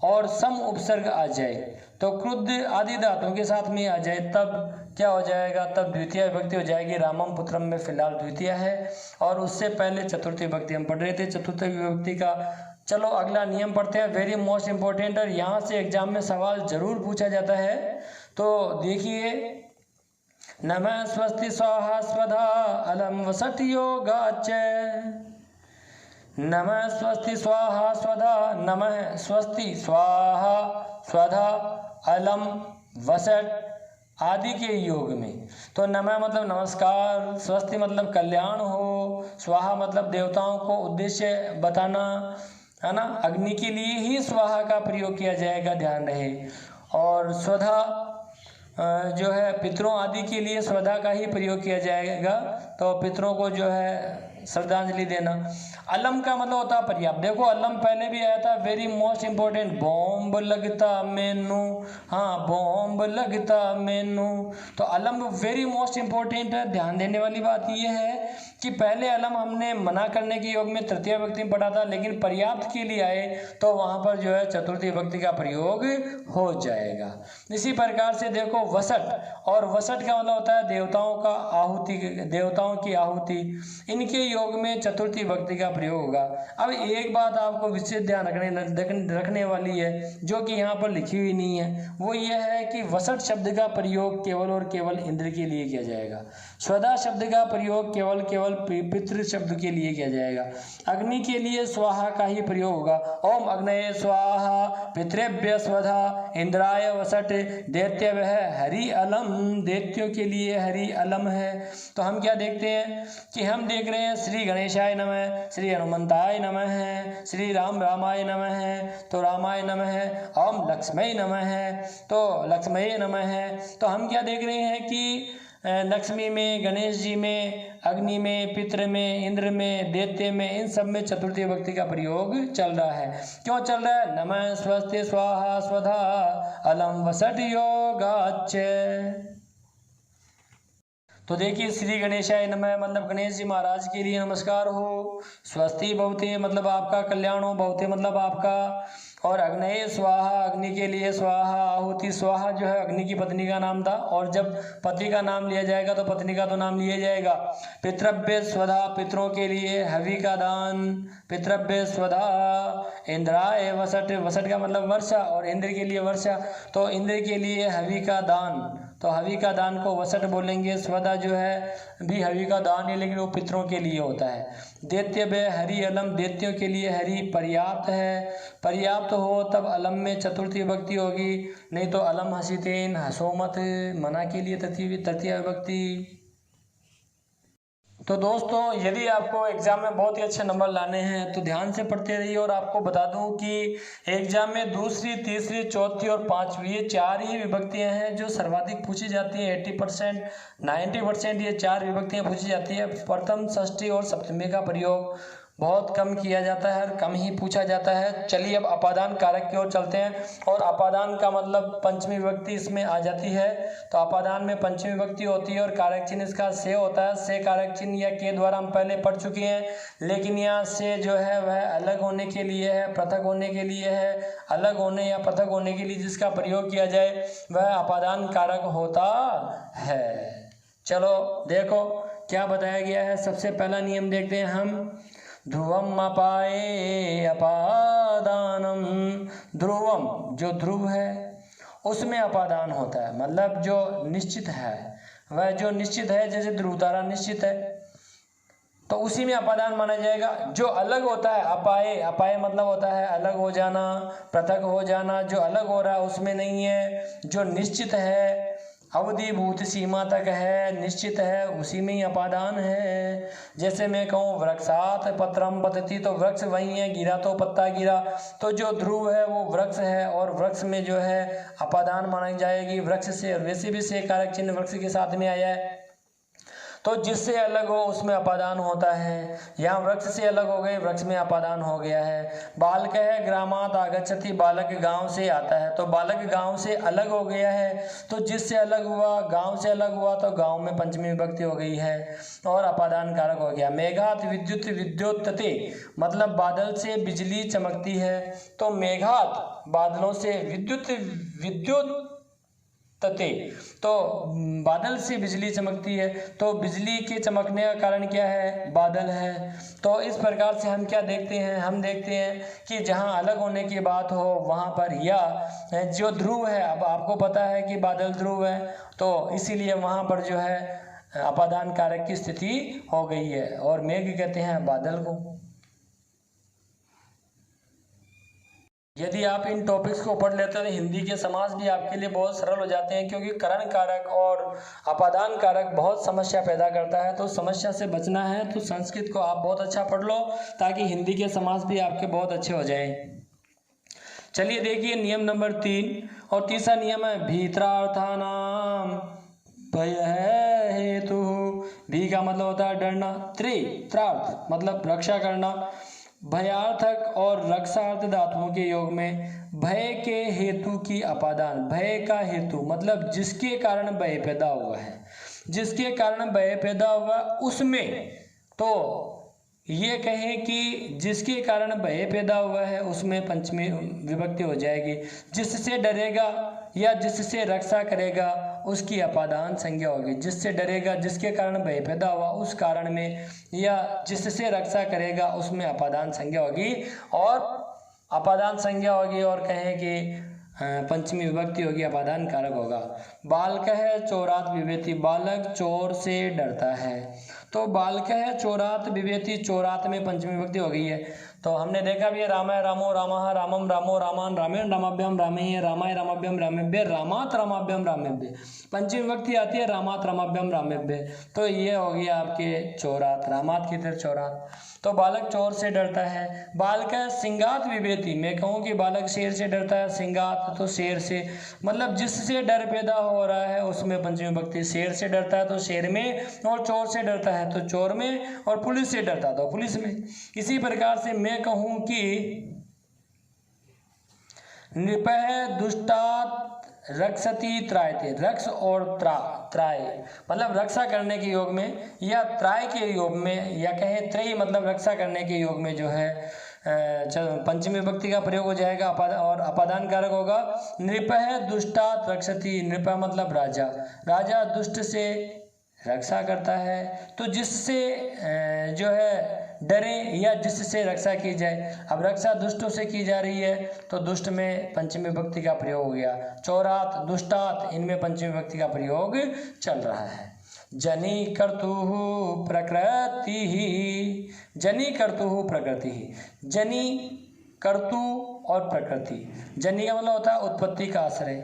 और सम उपसर्ग आ जाए, तो क्रुद्ध आदि धातुओं के साथ में आ जाए, तब क्या हो जाएगा? तब द्वितीय विभक्ति हो जाएगी। रामम पुत्रम में फिलहाल द्वितीय है, और उससे पहले चतुर्थी विभक्ति हम पढ़ रहे थे। चतुर्थी विभक्ति का चलो अगला नियम पढ़ते हैं, वेरी मोस्ट इंपॉर्टेंट, और यहाँ से एग्जाम में सवाल जरूर पूछा जाता है। तो देखिए, नमः स्वस्ति स्वाहा स्वधा अलम वसत योगाच नमः स्वस्ति स्वाहा स्वधा, नमः स्वस्ति स्वाहा स्वधा, अलम वसट आदि के योग में। तो नमः मतलब नमस्कार, स्वस्ति मतलब कल्याण हो, स्वाहा मतलब देवताओं को उद्देश्य बताना, है ना, अग्नि के लिए ही स्वाहा का प्रयोग किया जाएगा, ध्यान रहे। और स्वधा जो है पितरों आदि के लिए स्वधा का ही प्रयोग किया जाएगा, तो पितरों को जो है श्रद्धांजलि देना। अलम का मतलब होता है पर्याप्त। देखो अलम पहले भी आया था, वेरी मोस्ट इम्पोर्टेंट, बॉम्ब लगता मैनू, हाँ बॉम्ब लगता मैनू। तो अलम वेरी मोस्ट इम्पोर्टेंट है। ध्यान देने वाली बात यह है कि पहले अलम हमने मना करने के योग में तृतीय विभक्ति में पढ़ा था, लेकिन पर्याप्त के लिए आए तो वहाँ पर जो है चतुर्थी विभक्ति का प्रयोग हो जाएगा। इसी प्रकार से देखो वसट, और वसट का मतलब होता है देवताओं का आहुति, देवताओं की आहुति, इनके योग में चतुर्थी विभक्ति का प्रयोग होगा। अब एक बात आपको विशेष ध्यान रखने वाली है, जो कि यहाँ पर लिखी हुई नहीं है, वो यह है कि वसट शब्द का प्रयोग केवल और केवल इंद्र के लिए किया जाएगा। स्वधा शब्द का प्रयोग केवल पितृ शब्द के लिए किया जाएगा। अग्नि के लिए स्वाहा का ही प्रयोग होगा। ओम अग्नये स्वाहा पितृभ्य स्वधा इंद्राय वसट दैत्यवः हरि अलम, दैत्यों के लिए हरि अलम है। तो हम क्या देखते हैं कि हम देख रहे हैं श्री गणेशाय नमः, श्री हनुमंताय नमः है, श्री रामाय नमः है, तो रामाय नमः है, ओम लक्ष्मय नमः है, तो लक्ष्मय नमः है। तो हम क्या देख रहे हैं कि लक्ष्मी में, गणेश जी में, अग्नि में, पितृ में, इंद्र में, दैत्य में, इन सब में चतुर्थी विभक्ति का प्रयोग चल रहा है। क्यों चल रहा है? नमः स्वस्ति स्वाहा स्वधा अलम वसट योगाच्च। तो देखिए श्री गणेशाय नमः मतलब गणेश जी महाराज के लिए नमस्कार हो, स्वस्ति भवते मतलब आपका कल्याण हो, भवते मतलब आपका, और अग्नये स्वाहा अग्नि के लिए स्वाहा, आहुति स्वाहा जो है अग्नि की पत्नी का नाम था, और जब पति का नाम लिया जाएगा तो पत्नी का तो नाम लिया जाएगा। पितृभ्य स्वधा पितरों के लिए हवि का दान, पितृभ्य स्वधा इंद्राय वसट, वसट का मतलब वर्षा, और इंद्र के लिए वर्षा, तो इंद्र के लिए हवि का दान, तो हवि का दान को वसट बोलेंगे। स्वधा जो है भी हवि का दान है, लेकिन वो पितरों के लिए होता है। दैत्य व हरि अलम, दैत्यों के लिए हरि पर्याप्त है, पर्याप्त हो तब अलम में चतुर्थी विभक्ति होगी, नहीं तो अलम हसीतेन हसो मत, मना के लिए तृतीय विभक्ति। तो दोस्तों यदि आपको एग्ज़ाम में बहुत ही अच्छे नंबर लाने हैं तो ध्यान से पढ़ते रहिए। और आपको बता दूं कि एग्ज़ाम में दूसरी, तीसरी, चौथी और पांचवी ये चार ही विभक्तियां हैं जो सर्वाधिक पूछी जाती हैं। 80%, 90% ये चार विभक्तियां पूछी जाती है। प्रथम, षष्ठी और सप्तमी का प्रयोग बहुत कम किया जाता है और कम ही पूछा जाता है। चलिए अब अपादान कारक की ओर चलते हैं। और अपादान का मतलब पंचमी विभक्ति इसमें आ जाती है। तो अपादान में पंचमी विभक्ति होती है और कारक चिन्ह इसका से होता है। से कारक चिन्ह या के द्वारा हम पहले पढ़ चुके हैं, लेकिन यहाँ से जो है वह अलग होने के लिए है, पृथक होने के लिए है। अलग होने या पृथक होने के लिए जिसका प्रयोग किया जाए वह अपादान कारक होता है। चलो देखो क्या बताया गया है। सबसे पहला नियम देखते हैं हम। ध्रुवम अपाये अपादानम, ध्रुवम जो ध्रुव है उसमें अपादान होता है, मतलब जो निश्चित है, वह जो निश्चित है, जैसे ध्रुव तारा निश्चित है तो उसी में अपादान माना जाएगा। जो अलग होता है अपाये, अपाये मतलब होता है अलग हो जाना, पृथक हो जाना। जो अलग हो रहा है उसमें नहीं है। जो निश्चित है, अवधिभूत सीमा तक है, निश्चित है, उसी में ही अपादान है। जैसे मैं कहूँ वृक्षात पत्रम पतति, तो वृक्ष वही है, गिरा तो पत्ता गिरा। तो जो ध्रुव है वो वृक्ष है और वृक्ष में जो है अपादान मानी जाएगी वृक्ष से। और वैसे भी से कारक चिन्ह वृक्ष के साथ में आया है, तो जिससे अलग हो उसमें अपादान होता है। यहाँ वृक्ष से अलग हो गए, वृक्ष में अपादान हो गया है। बालक है ग्रामात आगच्छति, बालक गांव से आता है, तो बालक गांव से अलग हो गया है। तो जिससे अलग हुआ, गांव से अलग हुआ, तो गांव में पंचमी विभक्ति हो गई है और अपादान कारक हो गया। मेघात विद्युत विद्योतते, मतलब बादल से बिजली चमकती है। तो मेघात बादलों से, विद्युत तते तो बादल से बिजली चमकती है। तो बिजली के चमकने का कारण क्या है? बादल है। तो इस प्रकार से हम क्या देखते हैं? हम देखते हैं कि जहाँ अलग होने की बात हो वहाँ पर, या जो ध्रुव है, अब आपको पता है कि बादल ध्रुव है, तो इसीलिए वहाँ पर जो है अपादान कारक की स्थिति हो गई है। और मेघ कहते हैं बादल को। यदि आप इन टॉपिक्स को पढ़ लेते हैं तो हिंदी के समास भी आपके लिए बहुत सरल हो जाते हैं, क्योंकि करण कारक और अपादान कारक बहुत समस्या पैदा करता है। तो समस्या से बचना है तो संस्कृत को आप बहुत अच्छा पढ़ लो, ताकि हिंदी के समास भी आपके बहुत अच्छे हो जाएं। चलिए देखिए नियम नंबर 3 और तीसरा नियम है भीतरार्थानाम भय हेतु। भी का मतलब होता है डरना, त्रार्थ मतलब रक्षा करना। भयार्थक और रक्षार्थ धातुओं के योग में भय के हेतु की अपादान। भय का हेतु मतलब जिसके कारण भय पैदा हुआ है, जिसके कारण भय पैदा हुआ उसमें, तो ये कहें कि जिसके कारण भय पैदा हुआ है उसमें पंचमी विभक्ति हो जाएगी। जिससे डरेगा या जिससे रक्षा करेगा उसकी अपादान संज्ञा होगी। जिससे डरेगा, जिसके कारण भय पैदा हुआ उस कारण में, या जिससे रक्षा करेगा उसमें अपादान संज्ञा होगी, और अपादान संज्ञा होगी और कहें कि पंचमी विभक्ति होगी, अपादान कारक होगा। बालक है चोरात विवेति, बालक चोर से डरता है। तो बालक है चोरात विवेति, चोरात में पंचमी विभक्ति हो गई है। तो हमने देखा भी है रामाय रामो रामः रामम रामो रामान रामेण रामाभ्याम रामेय रामाय रामाभ्याम रामेभ्य रामात रामाभ्याम रामेभ्य। पंचमी विभक्ति आती है रामात रामाभ्याम रामेभ्य। तो ये हो गया आपके चोरात, रामात की तरह चोरात। तो बालक चोर से डरता है। बालक सिंगात विवेति, मैं कहूँ कि बालक शेर से डरता है। सिंगात तो शेर से, मतलब जिससे डर पैदा हो रहा है उसमें पंचमी विभक्ति। शेर से डरता है तो शेर में, और चोर से डरता है तो चोर में, और पुलिस से डरता है तो पुलिस में। इसी प्रकार से मैं कहूँ कि नृपः दुष्टात् रक्षति त्रायते, रक्ष और त्राय मतलब रक्षा करने के योग में, या त्राय के योग में, या कहें त्रय मतलब रक्षा करने के योग में जो है पंचमी विभक्ति का प्रयोग हो जाएगा और अपादान कारक होगा। नृपः दुष्टात् रक्षति, नृप मतलब राजा, राजा दुष्ट से रक्षा करता है। तो जिससे जो है डरे या जिससे रक्षा की जाए। अब रक्षा दुष्टों से की जा रही है तो दुष्ट में पंचमी विभक्ति का प्रयोग हो गया। चौरात दुष्टात इनमें पंचमी विभक्ति का प्रयोग चल रहा है। जनि कर्तुः प्रकृति, जनि कर्तुः प्रकृति, जनि कर्तु और प्रकृति। जनि का मतलब होता है उत्पत्ति का आश्रय,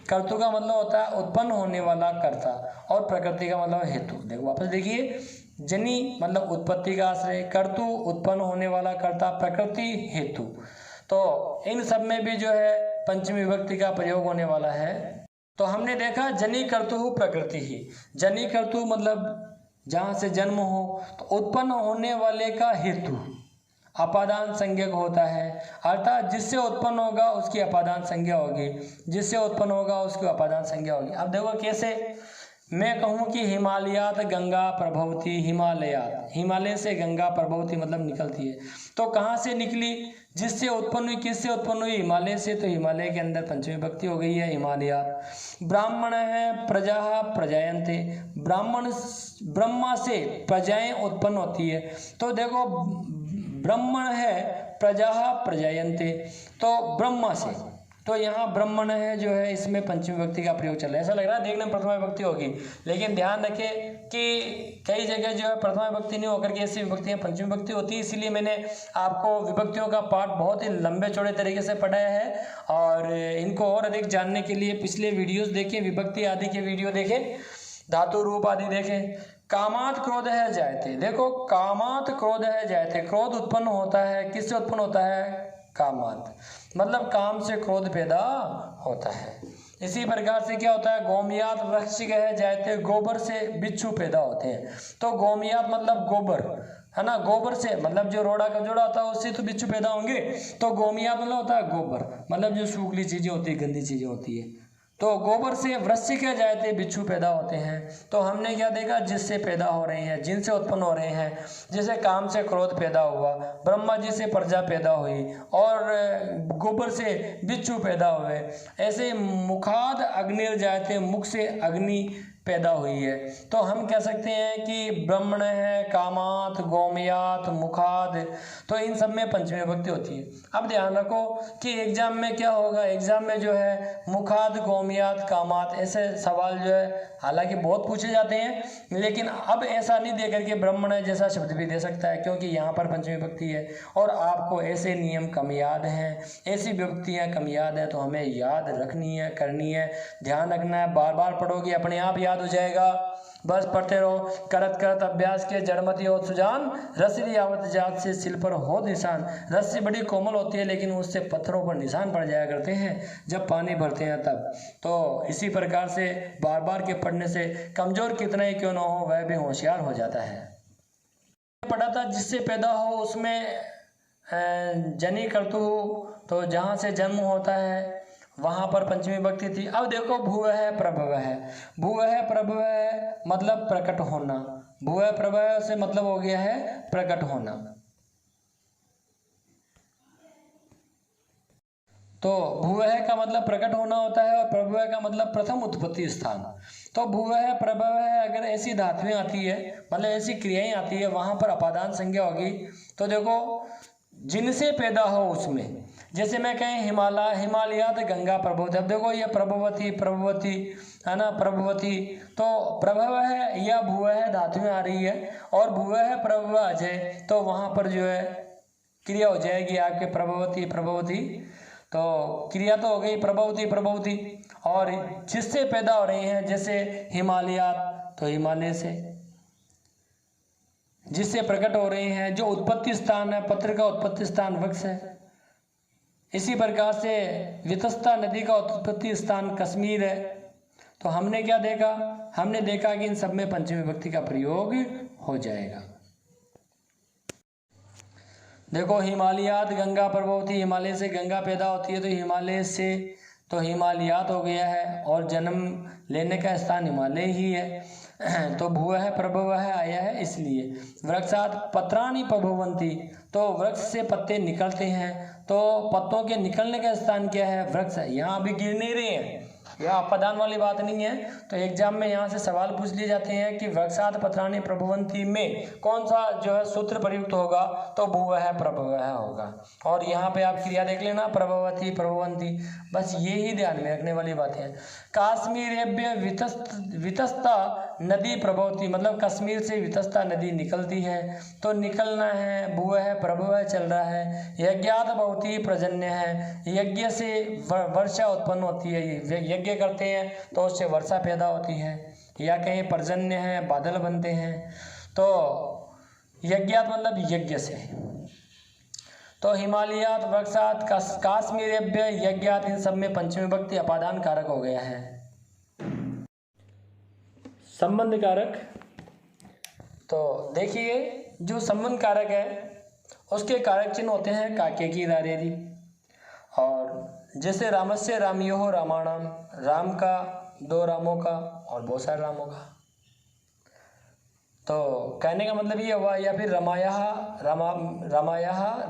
कर्तु का मतलब होता है उत्पन्न होने वाला कर्ता, और प्रकृति का मतलब हेतु। देखो वापस देखिए, जनि मतलब उत्पत्ति का आश्रय, कर्तु उत्पन्न होने वाला कर्ता, प्रकृति हेतु। तो इन सब में भी जो है पंचमी विभक्ति का प्रयोग होने वाला है। तो हमने देखा जनि कर्तु प्रकृति ही, जनि कर्तु मतलब जहाँ से जन्म हो, तो उत्पन्न होने वाले का हेतु अपादान संज्ञक होता है, अर्थात जिससे उत्पन्न होगा उसकी अपादान संज्ञा होगी, जिससे उत्पन्न होगा उसकी अपादान संज्ञा होगी। अब देखो कैसे, मैं कहूँ कि हिमालयात गंगा प्रभवती, हिमालयात हिमालय से गंगा प्रभवती मतलब निकलती है। तो कहाँ से निकली, जिससे उत्पन्न हुई, किससे उत्पन्न हुई, हिमालय से। तो हिमालय के अंदर पंचमी विभक्ति हो गई है हिमालयात। ब्राह्मण है प्रजा प्रजायन्ते, ब्राह्मण ब्रह्मा से प्रजाएं उत्पन्न होती है। तो देखो ब्राह्मण है प्रजा प्रजायन्ते, तो ब्रह्मा से, तो यहाँ ब्राह्मण है जो है इसमें पंचमी विभक्ति का प्रयोग चल रहा है। ऐसा लग रहा है देखने में प्रथमा विभक्ति होगी, लेकिन ध्यान रखें कि कई जगह जो है प्रथमा विभक्ति नहीं होकर के ऐसी विभक्तियाँ पंचमी विभक्ति होती है। इसीलिए मैंने आपको विभक्तियों का पाठ बहुत ही लंबे चौड़े तरीके से पढ़ाया है, और इनको और अधिक जानने के लिए पिछले वीडियोज़ देखें, विभक्ति आदि के वीडियो देखें, धातु रूप आदि देखें। कामात क्रोध है जायते, देखो कामात क्रोध है जायते, क्रोध उत्पन्न होता है, किससे उत्पन्न होता है, कामात मतलब काम से क्रोध पैदा होता है। इसी प्रकार से क्या होता है, गोमयात वृश्चिक है जायते, गोबर से बिच्छू पैदा होते हैं। तो गोमयात मतलब गोबर है ना, गोबर से मतलब जो रोड़ा का जोड़ा होता है उससे तो बिच्छू पैदा होंगे। तो गोमयात मतलब होता है गोबर, मतलब जो सूखली चीजें होती है, गंदी चीजें होती है। तो गोबर से वृश्चिक जायते बिच्छू पैदा होते हैं। तो हमने क्या देखा, जिससे पैदा हो रहे हैं, जिनसे उत्पन्न हो रहे हैं, जैसे काम से क्रोध पैदा हुआ, ब्रह्मा जी से प्रजा पैदा हुई, और गोबर से बिच्छू पैदा हुए। ऐसे मुखाद अग्निर जायते, मुख से अग्नि पैदा हुई है। तो हम कह सकते हैं कि ब्रह्मण है, कामात, गोमयात, मुखाद, तो इन सब में पंचमी विभक्ति होती है। अब ध्यान रखो कि एग्जाम में क्या होगा, एग्जाम में जो है मुखाद, गोमयात, कामात ऐसे सवाल जो है हालांकि बहुत पूछे जाते हैं, लेकिन अब ऐसा नहीं दे करके ब्रह्मण जैसा शब्द भी दे सकता है, क्योंकि यहाँ पर पंचमी विभक्ति है और आपको ऐसे नियम कम याद हैं, ऐसी विभक्तियाँ कम याद है, तो हमें याद रखनी है, करनी है, ध्यान रखना है। बार बार पढ़ोगे अपने आप याद हो जाएगा, बस पढ़ते रहो। करत करत अभ्यास के जड़मति हो सुजान, रस्सी आवत जात से सिल पर हो निशान। रस्सी बड़ी कोमल होती है लेकिन उससे पत्थरों पर निशान पड़ जाया करते हैं जब पानी भरते हैं तब। तो इसी प्रकार से बार बार के पढ़ने से कमजोर कितना ही क्यों ना हो वह भी होशियार हो जाता है। पढ़ा था जिससे पैदा हो उसमें जनी करतु हो, तो जहाँ से जन्म होता है वहाँ पर पंचमी विभक्ति थी। अब देखो भूवः प्रभवः, भूवः प्रभवः मतलब प्रकट होना, भूवः प्रभवः से मतलब हो गया है प्रकट होना। तो भूवः का मतलब प्रकट होना होता है और प्रभवः का मतलब प्रथम उत्पत्ति स्थान। तो भूवः प्रभवः अगर ऐसी धातुएं आती है, मतलब ऐसी क्रियाएं आती है, वहाँ पर अपादान संज्ञा होगी। तो देखो जिनसे पैदा हो उसमें, जैसे मैं कहें हिमालयात गंगा प्रभवती, अब देखो ये प्रभवती है ना, प्रभवती, तो प्रभव है या भूवः धातुएं आ रही है और भूवः प्रभव आ जाए तो वहाँ पर जो है क्रिया हो जाएगी आपके प्रभवती, तो क्रिया तो हो गई प्रभवती। और जिससे पैदा हो रही हैं जैसे हिमालयात, तो हिमालय से, जिससे प्रकट हो रहे हैं, जो उत्पत्ति स्थान है, पत्र का उत्पत्ति स्थान वृक्ष है। इसी प्रकार से वितस्ता नदी का उत्पत्ति स्थान कश्मीर है। तो हमने क्या देखा, हमने देखा कि इन सब में पंचमी विभक्ति का प्रयोग हो जाएगा। देखो हिमालयात गंगा प्रभवती, हिमालय से गंगा पैदा होती है तो हिमालय से तो हिमालयात हो गया है और जन्म लेने का स्थान हिमालय ही है। तो भूवः प्रभवः आया है इसलिए। वृक्षात पत्राणि प्रभवन्ति, तो वृक्ष से पत्ते निकलते हैं, तो पत्तों के निकलने का स्थान क्या है, वृक्ष। यहाँ अभी गिर नहीं रहे हैं, यह अपदान वाली बात नहीं है। तो एग्जाम में यहाँ से सवाल पूछ लिए जाते हैं कि वृक्षात पत्राणि प्रभवन्ति में कौन सा जो है सूत्र प्रयुक्त होगा, तो भूवः प्रभवः होगा। और यहाँ पे आप क्रिया देख लेना, प्रभवती प्रभवन्ति, बस ये ही ध्यान में रखने वाली बातें हैं। काश्मीरेभ्य वितस्ता नदी प्रभवती, मतलब कश्मीर से वितस्ता नदी निकलती है, तो निकलना है, भूवः प्रभवः चल रहा है। यज्ञात भवती पर्जन्य है, यज्ञ से वर्षा उत्पन्न होती है, यज्ञ करते हैं तो उससे वर्षा पैदा होती है, या कहीं पर्जन्य है, बादल बनते हैं। तो यज्ञात मतलब यज्ञ से। तो हिमालयात, वृक्षात, काश्मीरेभ्य, यज्ञात, इन सब में पंचमी विभक्ति अपादान कारक हो गया है। संबंध कारक, तो देखिए जो संबंध कारक है उसके कारक चिन्ह होते हैं काके की रारेरी। और जैसे रामस्य रामयोः रामाणाम, राम का, दो रामों का और बहुत सारे रामों का। तो कहने का मतलब ये हुआ, या फिर रामायाः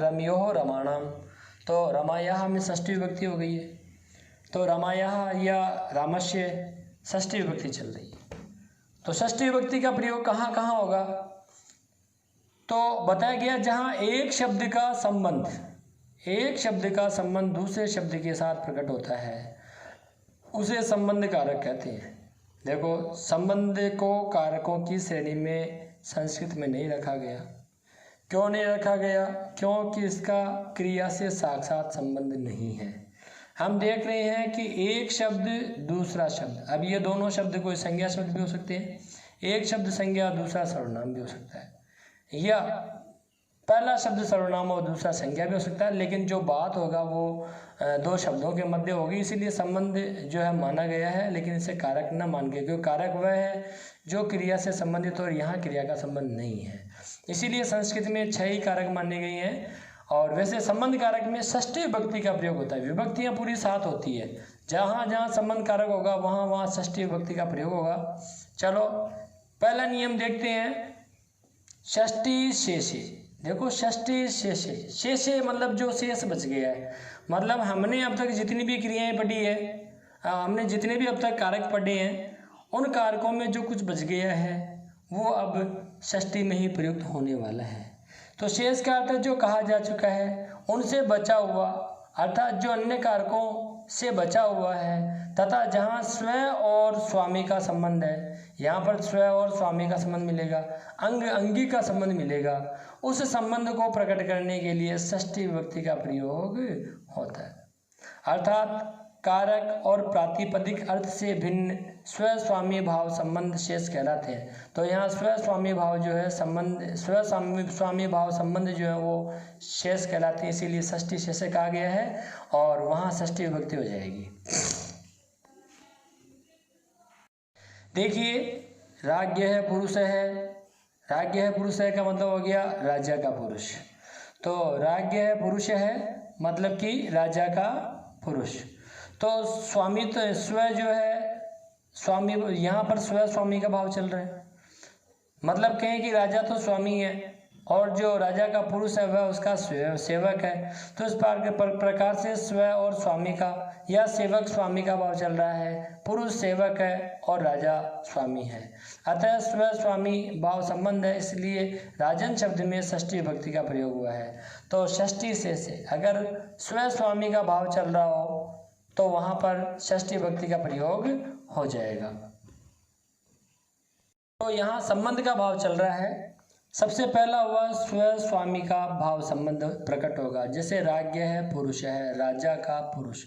रमयोः रामाणाम, तो रामायाः में षष्ठी विभक्ति हो गई है, तो रामायाः या रामस्य षष्ठी विभक्ति चल रही है। तो षष्ठी विभक्ति का प्रयोग कहाँ कहाँ होगा, तो बताया गया जहाँ एक शब्द का संबंध दूसरे शब्द के साथ प्रकट होता है उसे संबंध कारक कहते हैं। देखो संबंध को कारकों की श्रेणी में संस्कृत में नहीं रखा गया। क्यों नहीं रखा गया, क्योंकि इसका क्रिया से साक्षात संबंध नहीं है। हम देख रहे हैं कि एक शब्द दूसरा शब्द, अब ये दोनों शब्द कोई संज्ञा शब्द भी हो सकते हैं, एक शब्द संज्ञा दूसरा सर्वनाम भी हो सकता है, या पहला शब्द सर्वनाम और दूसरा संज्ञा भी हो सकता है, लेकिन जो बात होगा वो दो शब्दों के मध्य होगी, इसीलिए संबंध जो है माना गया है, लेकिन इसे कारक न मान के, क्योंकि कारक वह है जो क्रिया से संबंधित और यहाँ क्रिया का संबंध नहीं है। इसीलिए संस्कृत में 6 ही कारक माने गए हैं। और वैसे संबंध कारक में षष्ठी विभक्ति का प्रयोग होता है, विभक्तियाँ पूरी 7 होती है, जहाँ जहाँ संबंध कारक होगा वहाँ वहाँ षष्ठी विभक्ति का प्रयोग होगा। चलो पहला नियम देखते हैं, षष्ठी शेषे। देखो षष्ठी शेषे, शेषे मतलब जो शेष बच गया है, मतलब हमने अब तक जितनी भी क्रियाएं पढ़ी है, हमने जितने भी अब तक कारक पढ़े हैं उन कारकों में जो कुछ बच गया है वो अब षष्ठी में ही प्रयुक्त होने वाला है। तो शेष का अर्थ जो कहा जा चुका है उनसे बचा हुआ, अर्थात जो अन्य कारकों से बचा हुआ है तथा जहाँ स्वयं और स्वामी का संबंध है, यहाँ पर स्वयं और स्वामी का संबंध मिलेगा, अंग अंगी का संबंध मिलेगा, उस संबंध को प्रकट करने के लिए षष्ठी विभक्ति का प्रयोग होता है। अर्थात कारक और प्रातिपदिक अर्थ से भिन्न स्व स्वामी भाव संबंध शेष कहलाते हैं। तो यहाँ स्व स्वामी भाव जो है संबंध, स्व स्वामी भाव संबंध जो है वो शेष कहलाते हैं, इसीलिए षष्ठी शेष कहा गया है और वहाँ षष्ठी विभक्ति हो जाएगी। देखिए, राज्य है पुरुष है, राज्य है पुरुष है का मतलब हो गया राजा का पुरुष। तो राज्य है पुरुष है मतलब कि राजा का पुरुष। तो स्वामी तो स्व जो है स्वामी, यहाँ पर स्व स्वामी का भाव चल रहा है, मतलब कहें कि राजा तो स्वामी है और जो राजा का पुरुष है वह उसका सेवक है। तो इस प्रकार से स्व और स्वामी का या सेवक स्वामी का भाव चल रहा है, पुरुष सेवक है और राजा स्वामी है, अतः स्व स्वामी भाव संबंध है, इसलिए राजन शब्द में षष्ठी विभक्ति का प्रयोग हुआ है। तो षष्ठी से अगर स्व स्वामी का भाव चल रहा हो तो वहाँ पर षष्ठी विभक्ति का प्रयोग हो जाएगा। तो यहाँ संबंध का भाव चल रहा है, सबसे पहला हुआ स्व स्वामी का भाव संबंध प्रकट होगा। जैसे राज्य है पुरुष है, राजा का पुरुष,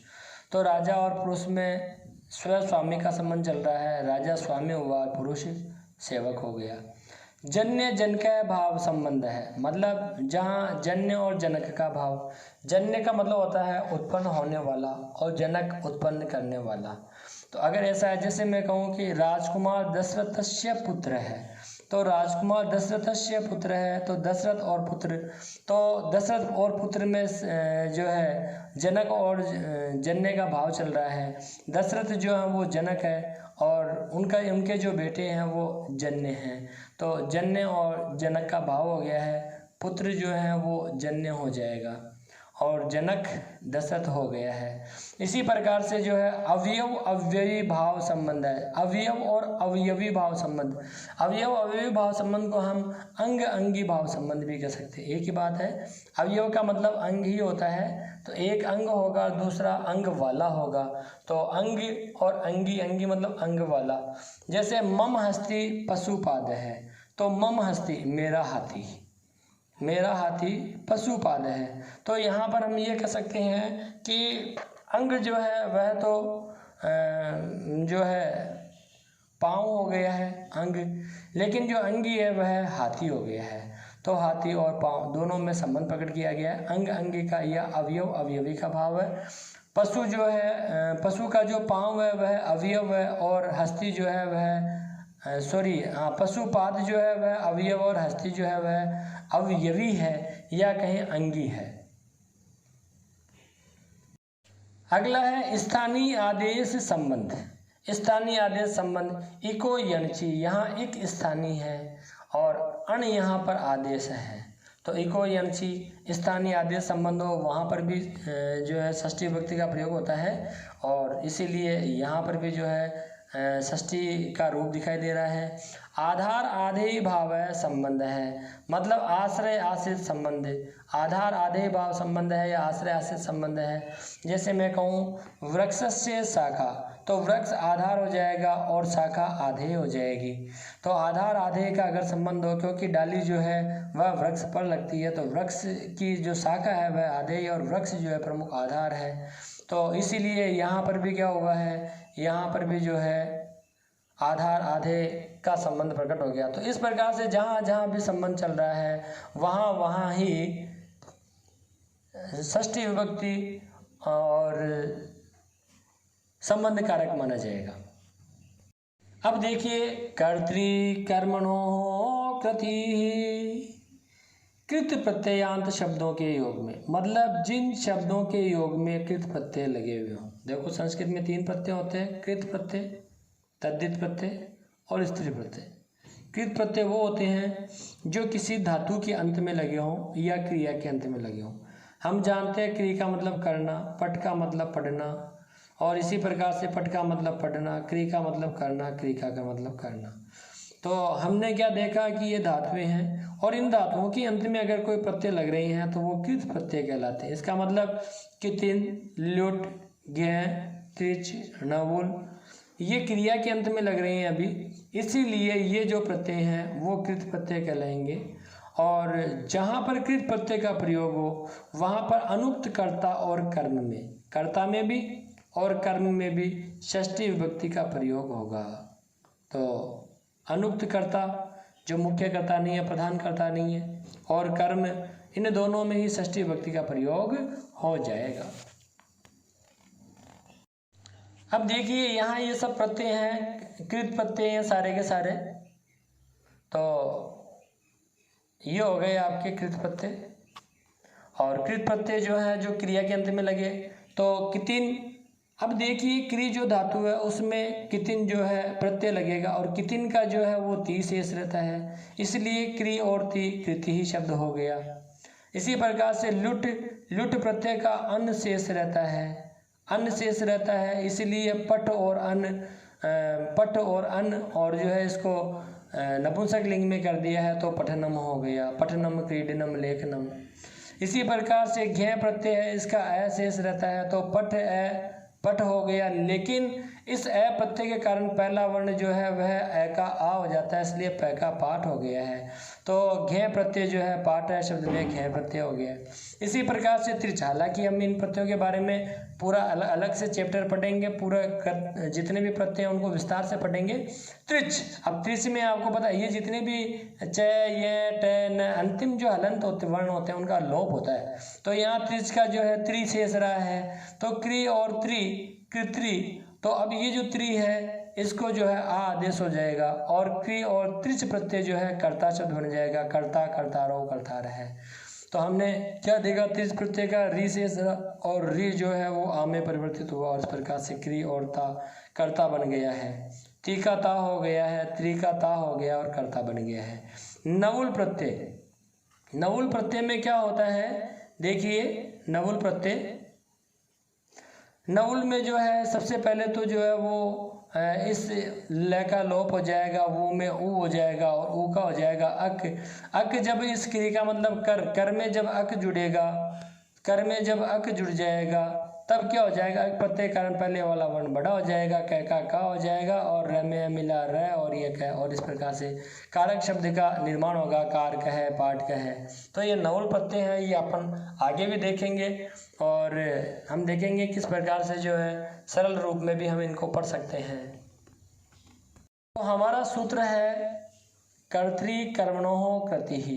तो राजा और पुरुष में स्व स्वामी का संबंध चल रहा है, राजा स्वामी हुआ, पुरुष सेवक हो गया। जन्य जनक भाव संबंध है, मतलब जहाँ जन्य और जनक का भाव, जन्य का मतलब होता है उत्पन्न होने वाला और जनक उत्पन्न करने वाला। तो अगर ऐसा है, जैसे मैं कहूँ कि राजकुमार दशरथस्य पुत्र है, तो राजकुमार दशरथस्य पुत्र है, तो दशरथ और पुत्र, तो दशरथ और पुत्र में जो है जनक और जन्य का भाव चल रहा है। दशरथ जो है वो जनक है और उनके जो बेटे हैं वो जन्य हैं, तो जन्य और जनक का भाव हो गया है, पुत्र जो है वो जन्य हो जाएगा और जनक दशरथ हो गया है। इसी प्रकार से जो है अवयव अवयवी भाव संबंध है, अवयव और अवयवी भाव संबंध, अवयव अवयवी भाव संबंध को हम अंग अंगी भाव संबंध भी कह सकते हैं। एक ही बात है, अवयव का मतलब अंग ही होता है, तो एक अंग होगा दूसरा अंग वाला होगा, तो अंग और अंगी, अंगी मतलब अंग वाला। जैसे मम हस्ती पशुपाद है, तो मम हस्ती मेरा हाथी, मेरा हाथी पशुपाद है। तो यहाँ पर हम ये कह सकते हैं कि अंग जो है वह तो जो है पाँव हो गया है अंग, लेकिन जो अंगी है वह हाथी हो गया है। तो हाथी और पाँव दोनों में संबंध प्रकट किया गया है, अंग अंगी का या अवयव अवयवी का भाव है। पशु जो है, पशु का जो पाँव है वह अवयव है और हस्ती जो है वह पशुपाद जो है वह अवयव और हस्ती जो है वह अवयवी है या कहीं अंगी है। अगला है स्थानीय आदेश संबंध। स्थानीय आदेश संबंध इको यणची, यहाँ एक स्थानीय है और अण यहाँ पर आदेश है, तो इको यणची स्थानीय आदेश संबंध हो, वहाँ पर भी जो है षष्ठी विभक्ति का प्रयोग होता है और इसीलिए यहाँ पर भी जो है षष्ठी का रूप दिखाई दे रहा है। आधार आधेय भाव संबंध है, मतलब आश्रय आश्रित संबंध, आधार आधेय भाव संबंध है या आश्रय आश्रित संबंध है। जैसे मैं कहूँ वृक्ष से शाखा, तो वृक्ष आधार हो जाएगा और शाखा आधेय हो जाएगी। तो आधार आधेय का अगर संबंध हो, क्योंकि डाली जो है वह वृक्ष पर लगती है, तो वृक्ष की जो शाखा है वह आधेय और वृक्ष जो है प्रमुख आधार है, तो इसीलिए यहाँ पर भी क्या हुआ है, यहाँ पर भी जो है आधार आधेय का संबंध प्रकट हो गया। तो इस प्रकार से जहाँ जहाँ भी संबंध चल रहा है वहाँ वहाँ ही षष्ठी विभक्ति और संबंध कारक माना जाएगा। अब देखिए कर्तृकर्मणो कृति कृत प्रत्ययांत शब्दों के योग में, मतलब जिन शब्दों के योग में कृत प्रत्यय लगे हुए हों। देखो संस्कृत में 3 प्रत्यय होते हैं, कृत प्रत्यय, तद्धित प्रत्यय और स्त्री प्रत्यय। कृत प्रत्यय वो होते हैं जो किसी धातु के अंत में लगे हों या क्रिया के अंत में लगे हों। हम जानते हैं क्रिया का मतलब करना, पठ का मतलब पढ़ना और इसी प्रकार से पट का मतलब पढ़ना, क्री का मतलब करना, क्रिका का मतलब करना। तो हमने क्या देखा कि ये धातुएं हैं और इन धातुओं के अंत में अगर कोई प्रत्यय लग रहे हैं तो वो कृत प्रत्यय कहलाते हैं। इसका मतलब कितिन, लुट, ज्ञ, त्रिच, नवुल ये क्रिया के अंत में लग रहे हैं अभी, इसीलिए ये जो प्रत्यय हैं वो कृत प्रत्यय कहलाएंगे। और जहाँ पर कृत प्रत्यय का प्रयोग हो वहाँ पर अनुक्त कर्ता और कर्म में, कर्ता में भी और कर्म में भी षष्ठी विभक्ति का प्रयोग होगा। तो अनुक्त कर्ता जो मुख्य कर्ता नहीं है, प्रधान कर्ता नहीं है, और कर्म, इन दोनों में ही षष्ठी विभक्ति का प्रयोग हो जाएगा। अब देखिए यहाँ ये सब प्रत्यय हैं, कृत प्रत्यय हैं सारे के सारे। तो ये हो गए आपके कृत प्रत्यय। और कृत प्रत्यय जो है जो क्रिया के अंत में लगे तो कितिन। अब देखिए क्री जो धातु है उसमें कितिन जो है प्रत्यय लगेगा और कितिन का जो है वो ती शेष रहता है, इसलिए क्री और ती कृति ही शब्द हो गया। इसी प्रकार से लुट, लुट प्रत्यय का अन्न शेष रहता है, अन्न शेष रहता है, इसलिए पट और अन्न, पट और अन्न और जो है इसको नपुंसक लिंग में कर दिया है तो पठनम हो गया, पठनम, क्रीडनम, लेखनम। इसी प्रकार से घे प्रत्यय है, इसका अ शेष रहता है तो पट अ पट हो गया, लेकिन इस अ प्रत्यय के कारण पहला वर्ण जो है वह अ का आ हो जाता है, इसलिए प का पाठ हो गया है। तो घे प्रत्यय जो है पाठ है शब्द में घे प्रत्यय हो गया। इसी प्रकार से त्रिच, हालांकि हम इन प्रत्ययों के बारे में पूरा अलग से चैप्टर पढ़ेंगे, पूरा जितने भी प्रत्यय हैं उनको विस्तार से पढ़ेंगे। त्रिच, अब त्रिच में आपको पता है ये जितने भी च, य, ट, न अंतिम जो हलंत होते वर्ण होते हैं उनका लोप होता है। तो यहाँ त्रिच का जो है त्रि शेष रहा है, तो क्री और त्रि, कृत्रि। तो अब ये जो त्रि है इसको जो है आ आदेश हो जाएगा और क्री और त्रिच प्रत्यय जो है कर्ता शब्द बन जाएगा, कर्ता, कर्तारो, कर्ता रहे। तो हमने क्या देखा, त्रिच प्रत्यय का री शेष और री जो है वो आ में परिवर्तित हुआ और इस प्रकार से क्री और ता कर्ता बन गया है, ती का ता हो गया है, त्रि का ता हो गया और कर्ता बन गया है। नवुल प्रत्यय, नवुल प्रत्यय में क्या होता है, देखिए नवुल प्रत्यय, नवुल में जो है सबसे पहले तो जो है वो इस ल का लोप हो जाएगा, वो में ऊ हो जाएगा और ऊ का हो जाएगा अक। अक जब इस क्रिया का मतलब कर में जब अक जुड़ेगा, कर में जब अक जुड़ जाएगा तब क्या हो जाएगा, अक प्रत्यय कारण पहले वाला वर्ण बड़ा हो जाएगा, क का हो जाएगा और र में मिला र और ये क, और इस प्रकार से कारक शब्द का निर्माण होगा, कार कहे, पाठ कहे। तो ये नवुल प्रत्यय है, ये अपन आगे भी देखेंगे और हम देखेंगे किस प्रकार से जो है सरल रूप में भी हम इनको पढ़ सकते हैं। तो हमारा सूत्र है कर्तृ कर्मणोः कृतिः,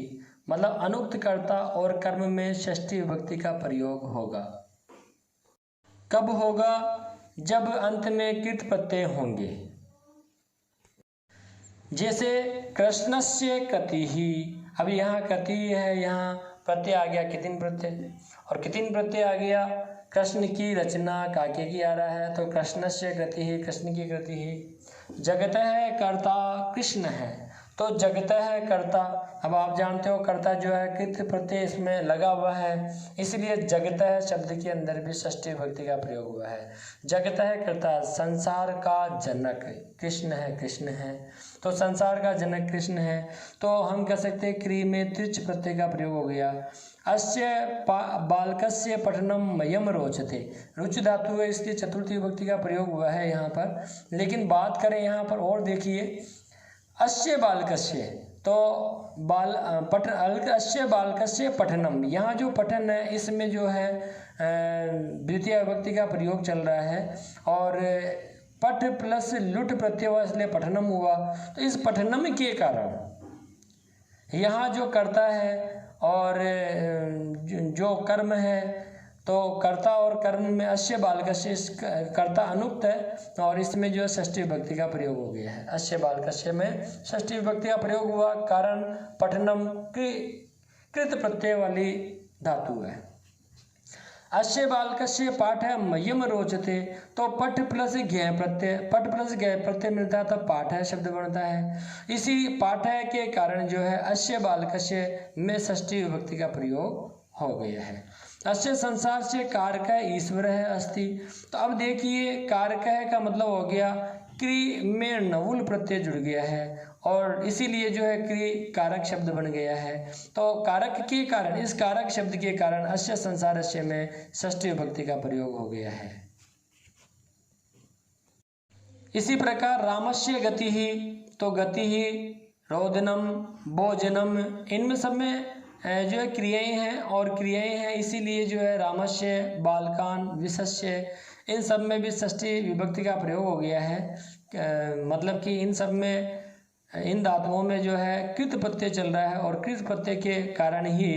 मतलब अनुक्त कर्ता और कर्म में षष्ठी विभक्ति का प्रयोग होगा। कब होगा, जब अंत में कृत प्रत्यय होंगे। जैसे कृष्णस्य कृतिः, अब यहाँ कृति है, यहाँ प्रत्यय आ गया कितिन प्रत्यय, और कितिन प्रत्यय आ गया कृष्ण की रचना, काके की आ रहा है तो कृष्णस्य कृतिः, कृष्ण की कृतिः। जगतः कर्ता कृष्ण है तो जगतः कर्ता, अब आप जानते हो कर्ता जो है कृत प्रत्यय इसमें लगा हुआ है, इसलिए जगतः शब्द के अंदर भी षष्ठी विभक्ति का प्रयोग हुआ है। जगतः कर्ता, संसार का जनक कृष्ण है, कृष्ण है तो संसार का जनक कृष्ण है, तो हम कह सकते हैं क्री में त्रिच प्रत्यय का प्रयोग हो गया। अस्य बालकस्य पठनम मयम रोचते, रुच धातु है इसलिए चतुर्थी विभक्ति का प्रयोग हुआ है यहाँ पर। लेकिन बात करें यहाँ पर और देखिए, अस्य बालकस्य, तो अस्य बालकस्य पठनम, यहाँ जो पठन है इसमें जो है द्वितीय विभक्ति का प्रयोग चल रहा है और पठ प्लस लुट प्रत्यय हुआ इसलिए पठनम हुआ। तो इस पठनम के कारण यहाँ जो कर्ता है और जो कर्म है, तो कर्ता और कर्म में अस्य बालकस्य, कर्ता अनुक्त है और इसमें जो है षष्ठी विभक्ति का प्रयोग हो गया है। अस्य बालकस्य में षष्ठी विभक्ति का प्रयोग हुआ, कारण पठनम कृत प्रत्यय वाली धातु है। अस्य बालकस्य पाठ है मयम रोचते, तो पठ प्लस ज्ञ प्रत्यय, पठ प्लस ज्ञ प्रत्यय मिलता है तब पाठ है शब्द बनता है। इसी पाठ है के कारण जो है अस्य बालकस्य में षष्ठी विभक्ति का प्रयोग हो गया है। अस्य संसार से कारक ईश्वर है अस्ति। तो अब देखिए कारक का मतलब हो गया क्रि में नवुल प्रत्यय जुड़ गया है और इसीलिए जो है क्रि कारक शब्द बन गया है। तो कारक के कारण, इस कारक शब्द के कारण अस्य संसारस्य में षष्ठी विभक्ति का प्रयोग हो गया है। इसी प्रकार रामस्य गति ही, तो गति ही, रोदनम, भोजनम, इनमें सब में जो है क्रियाएं हैं और क्रियाएं हैं, इसीलिए जो है रामस्य, बालकान, विशस्य, इन सब में भी षष्ठी विभक्ति का प्रयोग हो गया है। मतलब कि इन सब में, इन धातुओं में जो है कृत प्रत्यय चल रहा है और कृत प्रत्यय के कारण ही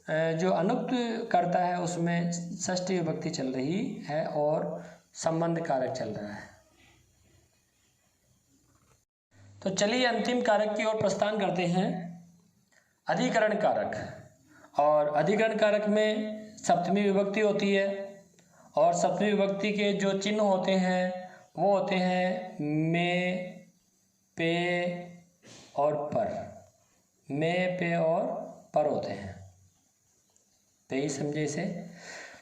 जो अनुक्त करता है उसमें षष्ठी विभक्ति चल रही है और संबंध कारक चल रहा है। तो चलिए अंतिम कारक की ओर प्रस्थान करते हैं, अधिकरण कारक। और अधिकरण कारक में सप्तमी विभक्ति होती है और सप्तमी विभक्ति के जो चिन्ह होते हैं वो होते हैं में, पे और पर। में, पे और पर होते हैं, पे ही समझे इसे।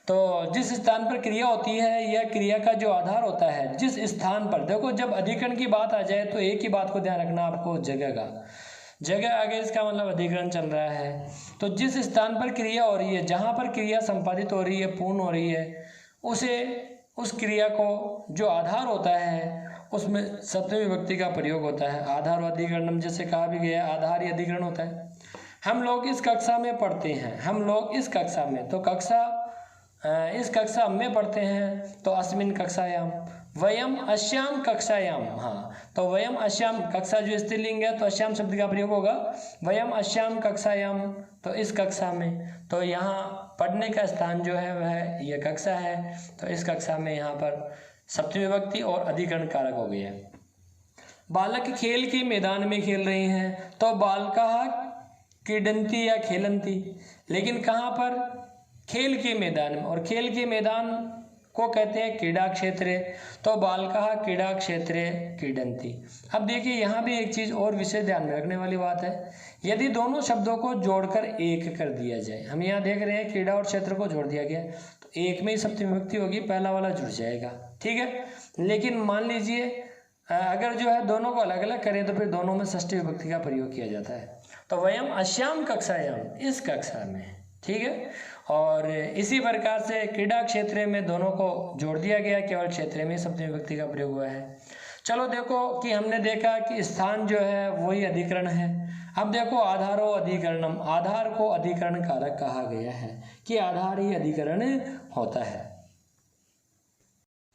तो जिस स्थान पर क्रिया होती है या क्रिया का जो आधार होता है, जिस स्थान पर, देखो जब अधिकरण की बात आ जाए तो एक ही बात को ध्यान रखना आपको, जगह का। जगह आगे इसका मतलब अधिकरण चल रहा है। तो जिस स्थान पर क्रिया हो रही है, जहाँ पर क्रिया संपादित हो रही है, पूर्ण हो रही है, उस क्रिया को जो आधार होता है उसमें सप्तमी विभक्ति का प्रयोग होता है। आधार और अधिकरणम जैसे कहा भी गया, आधार ही अधिकरण होता है। हम लोग इस कक्षा में पढ़ते हैं, हम लोग इस कक्षा में, तो इस कक्षा में पढ़ते हैं, तो अस्मिन कक्षायाम, वयम अश्याम कक्षायाम। हाँ, तो वयम अश्याम, कक्षा जो स्त्रीलिंग है तो अश्याम शब्द का प्रयोग होगा, वयम अश्याम कक्षायाम, तो इस कक्षा में। तो यहाँ पढ़ने का स्थान जो है वह यह कक्षा है, तो इस कक्षा में यहाँ पर सप्तमी विभक्ति और अधिकरण कारक हो गया। बालक खेल के मैदान में खेल रहे हैं, तो बालकः क्रीडन्ति या खेलन्ति, लेकिन कहाँ पर, खेल के मैदान में, और खेल के मैदान को कहते हैं क्रीड़ा क्षेत्र, तो बालकः क्रीड़ा क्षेत्रे क्रीडन्ति। अब देखिए यहाँ भी एक चीज़ और विशेष ध्यान में रखने वाली बात है, यदि दोनों शब्दों को जोड़कर एक कर दिया जाए, हम यहाँ देख रहे हैं क्रीड़ा और क्षेत्र को जोड़ दिया गया, तो एक में ही सप्तमी विभक्ति होगी, पहला वाला जुड़ जाएगा, ठीक है। लेकिन मान लीजिए अगर जो है दोनों को अलग अलग करें तो फिर दोनों में षष्ठी विभक्ति का प्रयोग किया जाता है। तो वयम अश्याम कक्षायाम, इस कक्षा में, ठीक है। और इसी प्रकार से क्रीड़ा क्षेत्र में दोनों को जोड़ दिया गया, केवल क्षेत्र में सप्तमी विभक्ति का प्रयोग हुआ है। चलो देखो कि हमने देखा कि स्थान जो है वही अधिकरण है। अब देखो आधारो अधिकरणम, आधार को अधिकरण कारक कहा गया है कि आधार ही अधिकरण होता है।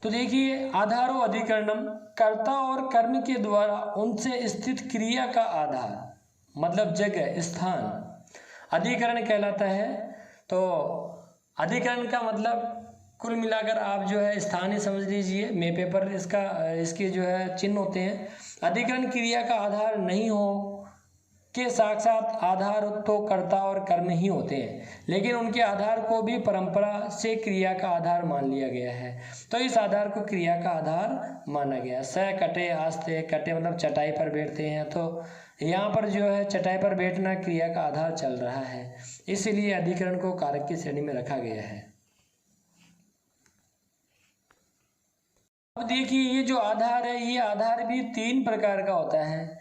तो देखिए आधारो अधिकरणम, कर्ता और कर्म के द्वारा उनसे स्थित क्रिया का आधार मतलब जगह, स्थान अधिकरण कहलाता है। तो अधिकरण का मतलब कुल मिलाकर आप जो है स्थान ही समझ लीजिए, मे पेपर इसके जो है चिन्ह होते हैं। अधिकरण क्रिया का आधार नहीं हो के साक्षात आधार तो कर्ता और कर्म ही होते हैं, लेकिन उनके आधार को भी परंपरा से क्रिया का आधार मान लिया गया है, तो इस आधार को क्रिया का आधार माना गया। स कटे आस्ते, कटे मतलब चटाई पर बैठते हैं, तो यहाँ पर जो है चटाई पर बैठना क्रिया का आधार चल रहा है, इसीलिए अधिकरण को कारक की श्रेणी में रखा गया है। अब देखिए ये जो आधार है, ये आधार भी तीन प्रकार का होता है।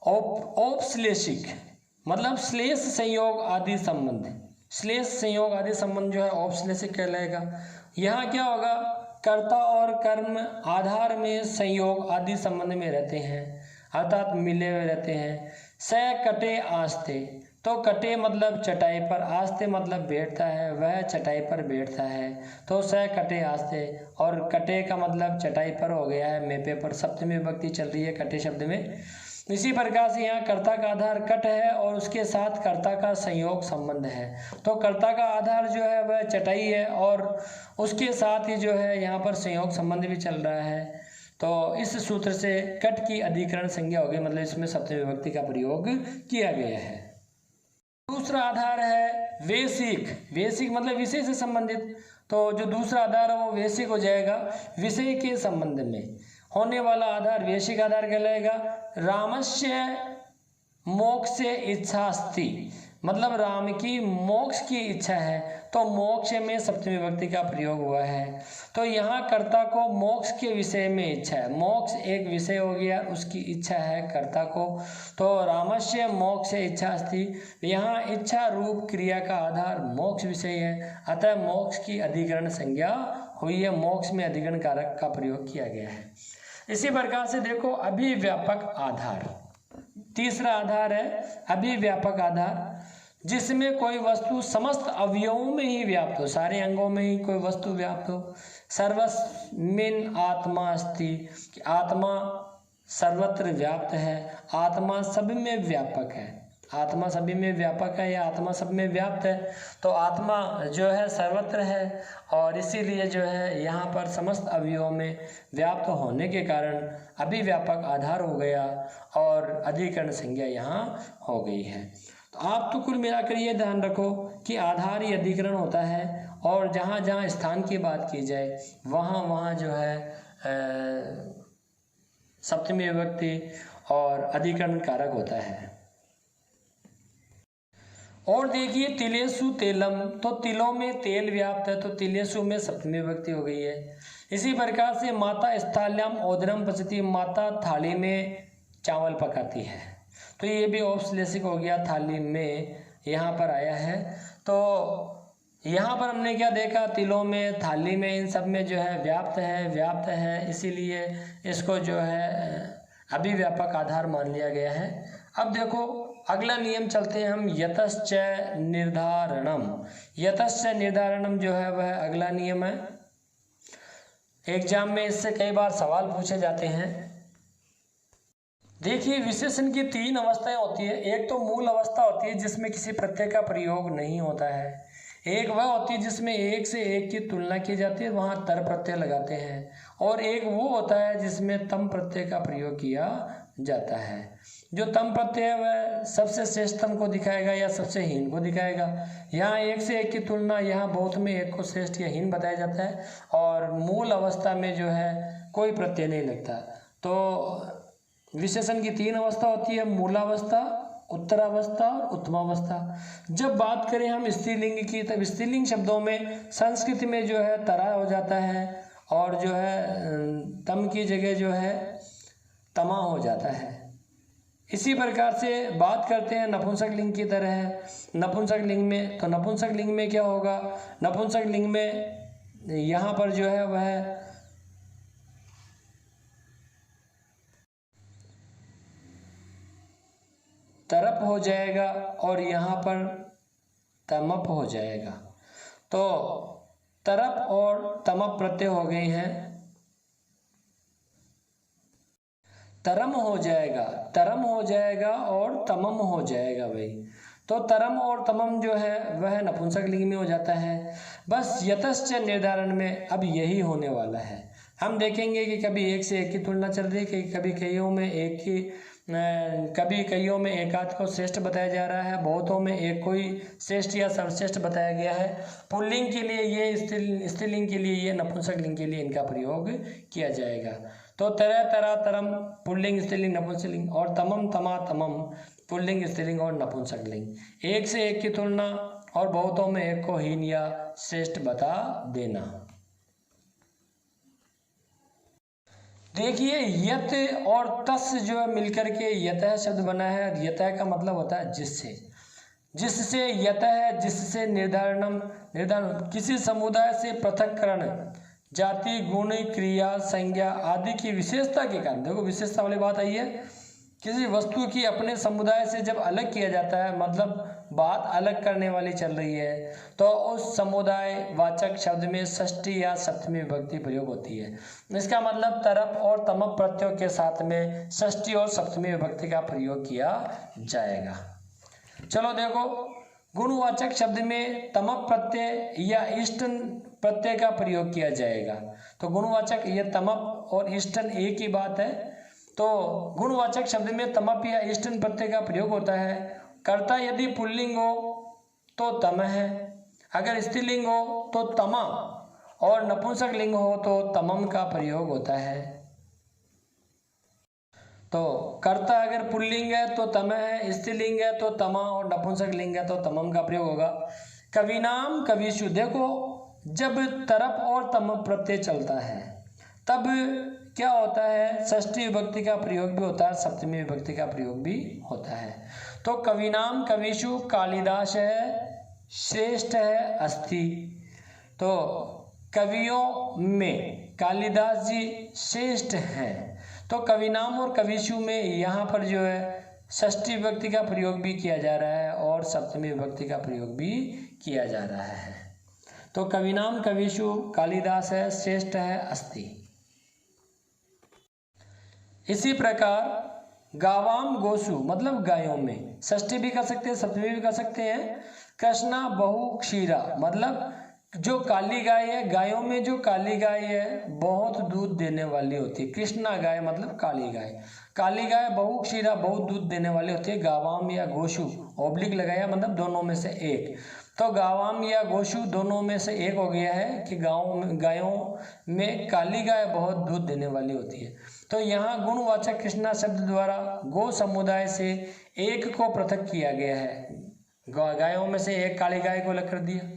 औपश्लेषिक मतलब श्लेष संयोग आदि संबंध, श्लेष संयोग आदि संबंध जो है औपश्लेषिक कहलाएगा। यहाँ क्या होगा, कर्ता और कर्म आधार में संयोग आदि संबंध में रहते हैं, अर्थात मिले हुए रहते हैं। स कटे आस्ते, तो कटे मतलब चटाई पर, आस्ते मतलब बैठता है, वह चटाई पर बैठता है, तो स कटे आस्ते। और कटे का मतलब चटाई पर हो गया है, मेपे पर, सप्तमी विभक्ति चल रही है कटे शब्द में। इसी प्रकार से यहाँ कर्ता का आधार कट है और उसके साथ कर्ता का संयोग संबंध है, तो कर्ता का आधार जो है वह चटाई है और उसके साथ ही जो है यहाँ पर संयोग संबंध भी चल रहा है। तो इस सूत्र से कट की अधिकरण संज्ञा होगी, मतलब इसमें सप्तमी विभक्ति का प्रयोग किया गया है। दूसरा आधार है वैशिक, वैशिक मतलब विषय से संबंधित, तो जो दूसरा आधार है वो वैशिक हो जाएगा, विषय के संबंध में होने वाला आधार वैशिक आधार कहलाएगा। रामस्य मोक्ष इच्छास्ति, मतलब राम की मोक्ष की इच्छा है, तो मोक्ष में सप्तमी विभक्ति का प्रयोग हुआ है। तो यहाँ कर्ता को मोक्ष के विषय में इच्छा है, मोक्ष एक विषय हो गया, उसकी इच्छा है कर्ता को। तो रामस्य मोक्ष इच्छा अस्ति, यहाँ इच्छा रूप क्रिया का आधार मोक्ष विषय है, अतः मोक्ष की अधिकरण संज्ञा हुई है, मोक्ष में अधिकरण कारक का प्रयोग किया गया है। इसी प्रकार से देखो अभिव्यापक आधार, तीसरा आधार है अभिव्यापक आधार, जिसमें कोई वस्तु समस्त अवयवों में ही व्याप्त हो, सारे अंगों में ही कोई वस्तु व्याप्त हो। सर्वस्मिन् आत्मा अस्ति, कि आत्मा सर्वत्र व्याप्त है, आत्मा सब में व्यापक है, आत्मा सभी में व्यापक है या आत्मा सब में व्याप्त है। तो आत्मा जो है सर्वत्र है और इसीलिए जो है यहाँ पर समस्त अवयवों में व्याप्त होने के कारण अभिव्यापक आधार हो गया और अधिकरण संज्ञा यहाँ हो गई है। तो आप तो कुल मिलाकर ये ध्यान रखो कि आधार ही अधिकरण होता है और जहाँ जहाँ स्थान की बात की जाए वहाँ वहाँ जो है सप्तमी विभक्ति और अधिकरण कारक होता है। और देखिए तिलेसु तेलम, तो तिलों में तेल व्याप्त है, तो तिलेसु में सप्तमी विभक्ति हो गई है। इसी प्रकार से माता स्थाल्याम ओदरम पचती, माता थाली में चावल पकाती है, तो ये भी औपश्लेषिक हो गया, थाली में यहाँ पर आया है। तो यहाँ पर हमने क्या देखा, तिलों में, थाली में, इन सब में जो है व्याप्त है, इसीलिए इसको जो है अभिव्यापक आधार मान लिया गया है। अब देखो अगला नियम चलते हैं हम, यतश्च निर्धारणम। यतश्च निर्धारणम जो है वह अगला नियम है, एग्जाम में इससे कई बार सवाल पूछे जाते हैं। देखिए विशेषण की तीन अवस्थाएं होती है, एक तो मूल अवस्था होती है जिसमें किसी प्रत्यय का प्रयोग नहीं होता है, एक वह होती है जिसमें एक से एक की तुलना की जाती है, वहाँ तर प्रत्यय लगाते हैं, और एक वो होता है जिसमें तम प्रत्यय का प्रयोग किया जाता है। जो तम प्रत्यय है वह सबसे श्रेष्ठतम को दिखाएगा या सबसे हीन को दिखाएगा। यहाँ एक से एक की तुलना, यहाँ बहुत में एक को श्रेष्ठ या हीन बताया जाता है, और मूल अवस्था में जो है कोई प्रत्यय नहीं लगता। तो विशेषण की तीन अवस्था होती है, मूलावस्था, उत्तरावस्था और उत्तमावस्था। जब बात करें हम स्त्रीलिंग की, तब स्त्रीलिंग शब्दों में संस्कृत में जो है तरा हो जाता है और जो है तम की जगह जो है तमा हो जाता है। इसी प्रकार से बात करते हैं नपुंसक लिंग की तरह है, नपुंसक लिंग में, तो नपुंसक लिंग में क्या होगा, नपुंसक लिंग में यहाँ पर जो है वह तरप हो जाएगा और यहाँ पर तमप हो जाएगा। तो तरप और तमप प्रत्यय हो गए हैं, तरम हो जाएगा, तरम हो जाएगा और तमम हो जाएगा भाई। तो तरम और तमम जो है वह नपुंसक लिंग में हो जाता है। बस यतश्च निर्धारण में अब यही होने वाला है। हम देखेंगे कि कभी एक से एक की तुलना चल रही है, कभी कईयों में एक की, कभी कईयों में एकाध को श्रेष्ठ बताया जा रहा है, बहुतों में एक को ही श्रेष्ठ या सर्वश्रेष्ठ बताया गया है। पुल्लिंग के लिए ये, स्त्रीलिंग के लिए ये, नपुंसक लिंग के लिए इनका प्रयोग किया जाएगा। तो तरह तरह तरम पुल्लिंग स्त्रीलिंग नपुंसक लिंग, और तमम तमा तमम पुल्लिंग स्त्रीलिंग और नपुंसक लिंग। एक से एक की तुलना और बहुतों में एक को हीन या श्रेष्ठ बता देना। देखिए यत और तस् जो है मिलकर के यतः शब्द बना है। यतः का मतलब होता है जिससे, जिससे यतः, जिससे निर्धारणम, निर्धारण किसी समुदाय से पृथक्करण, जाति, गुण, क्रिया, संज्ञा आदि की विशेषता के कारण। देखो विशेषता वाली बात आई है, किसी वस्तु की अपने समुदाय से जब अलग किया जाता है, मतलब बात अलग करने वाली चल रही है, तो उस समुदाय वाचक शब्द में षष्ठी या सप्तमी विभक्ति प्रयोग होती है। इसका मतलब तरप और तमप प्रत्ययों के साथ में षष्ठी और सप्तमी विभक्ति का प्रयोग किया जाएगा। चलो देखो, गुणवाचक शब्द में तमप प्रत्यय या इष्टन प्रत्यय का प्रयोग किया जाएगा। तो गुणवाचक, ये तमप और इष्टन एक ही बात है। तो गुणवाचक शब्द में तमप या इष्टन प्रत्यय का प्रयोग होता है। कर्ता यदि पुल्लिंग हो तो तम है, अगर स्त्रीलिंग हो तो तमा, और नपुंसक लिंग हो तो तमम का प्रयोग होता है। तो कर्ता अगर पुल्लिंग है तो तम है, स्त्रीलिंग है तो तमा, और नपुंसक लिंग है तो तमम का प्रयोग होगा। कविनाम कविशु, देखो जब तरप और तम प्रत्यय चलता है तब क्या होता है, षष्ठी विभक्ति का प्रयोग भी होता है, सप्तमी विभक्ति का प्रयोग भी होता है। तो कविनाम कविशु कालिदास है, श्रेष्ठ है, अस्थि। तो कवियों में कालिदास जी श्रेष्ठ हैं। तो कविनाम और कविशु में यहाँ पर जो है षष्ठी विभक्ति का प्रयोग भी किया जा रहा है और सप्तमी विभक्ति का प्रयोग भी किया जा रहा है। तो कविनाम कविशु कालिदास है, श्रेष्ठ है, अस्थि। इसी प्रकार गावाम गोसु मतलब गायों में, षष्ठी भी कर सकते हैं, सप्तमी भी कर सकते हैं। कृष्णा बहु क्षीरा मतलब जो काली गाय है, गायों में जो काली गाय है बहुत दूध देने वाली होती है। कृष्णा गाय मतलब काली गाय, काली गाय बहु क्षीरा बहुत दूध देने वाली होती है। गावाम या गोशु ऑब्लिक लगाया मतलब दोनों में से एक। तो गावाम या गोशु दोनों में से एक हो गया है कि गायों में काली गाय बहुत दूध देने वाली होती है। तो यहाँ गुणवाचक कृष्णा शब्द द्वारा गो समुदाय से एक को पृथक किया गया है। गायों में से एक काली गाय को अलग कर दिया।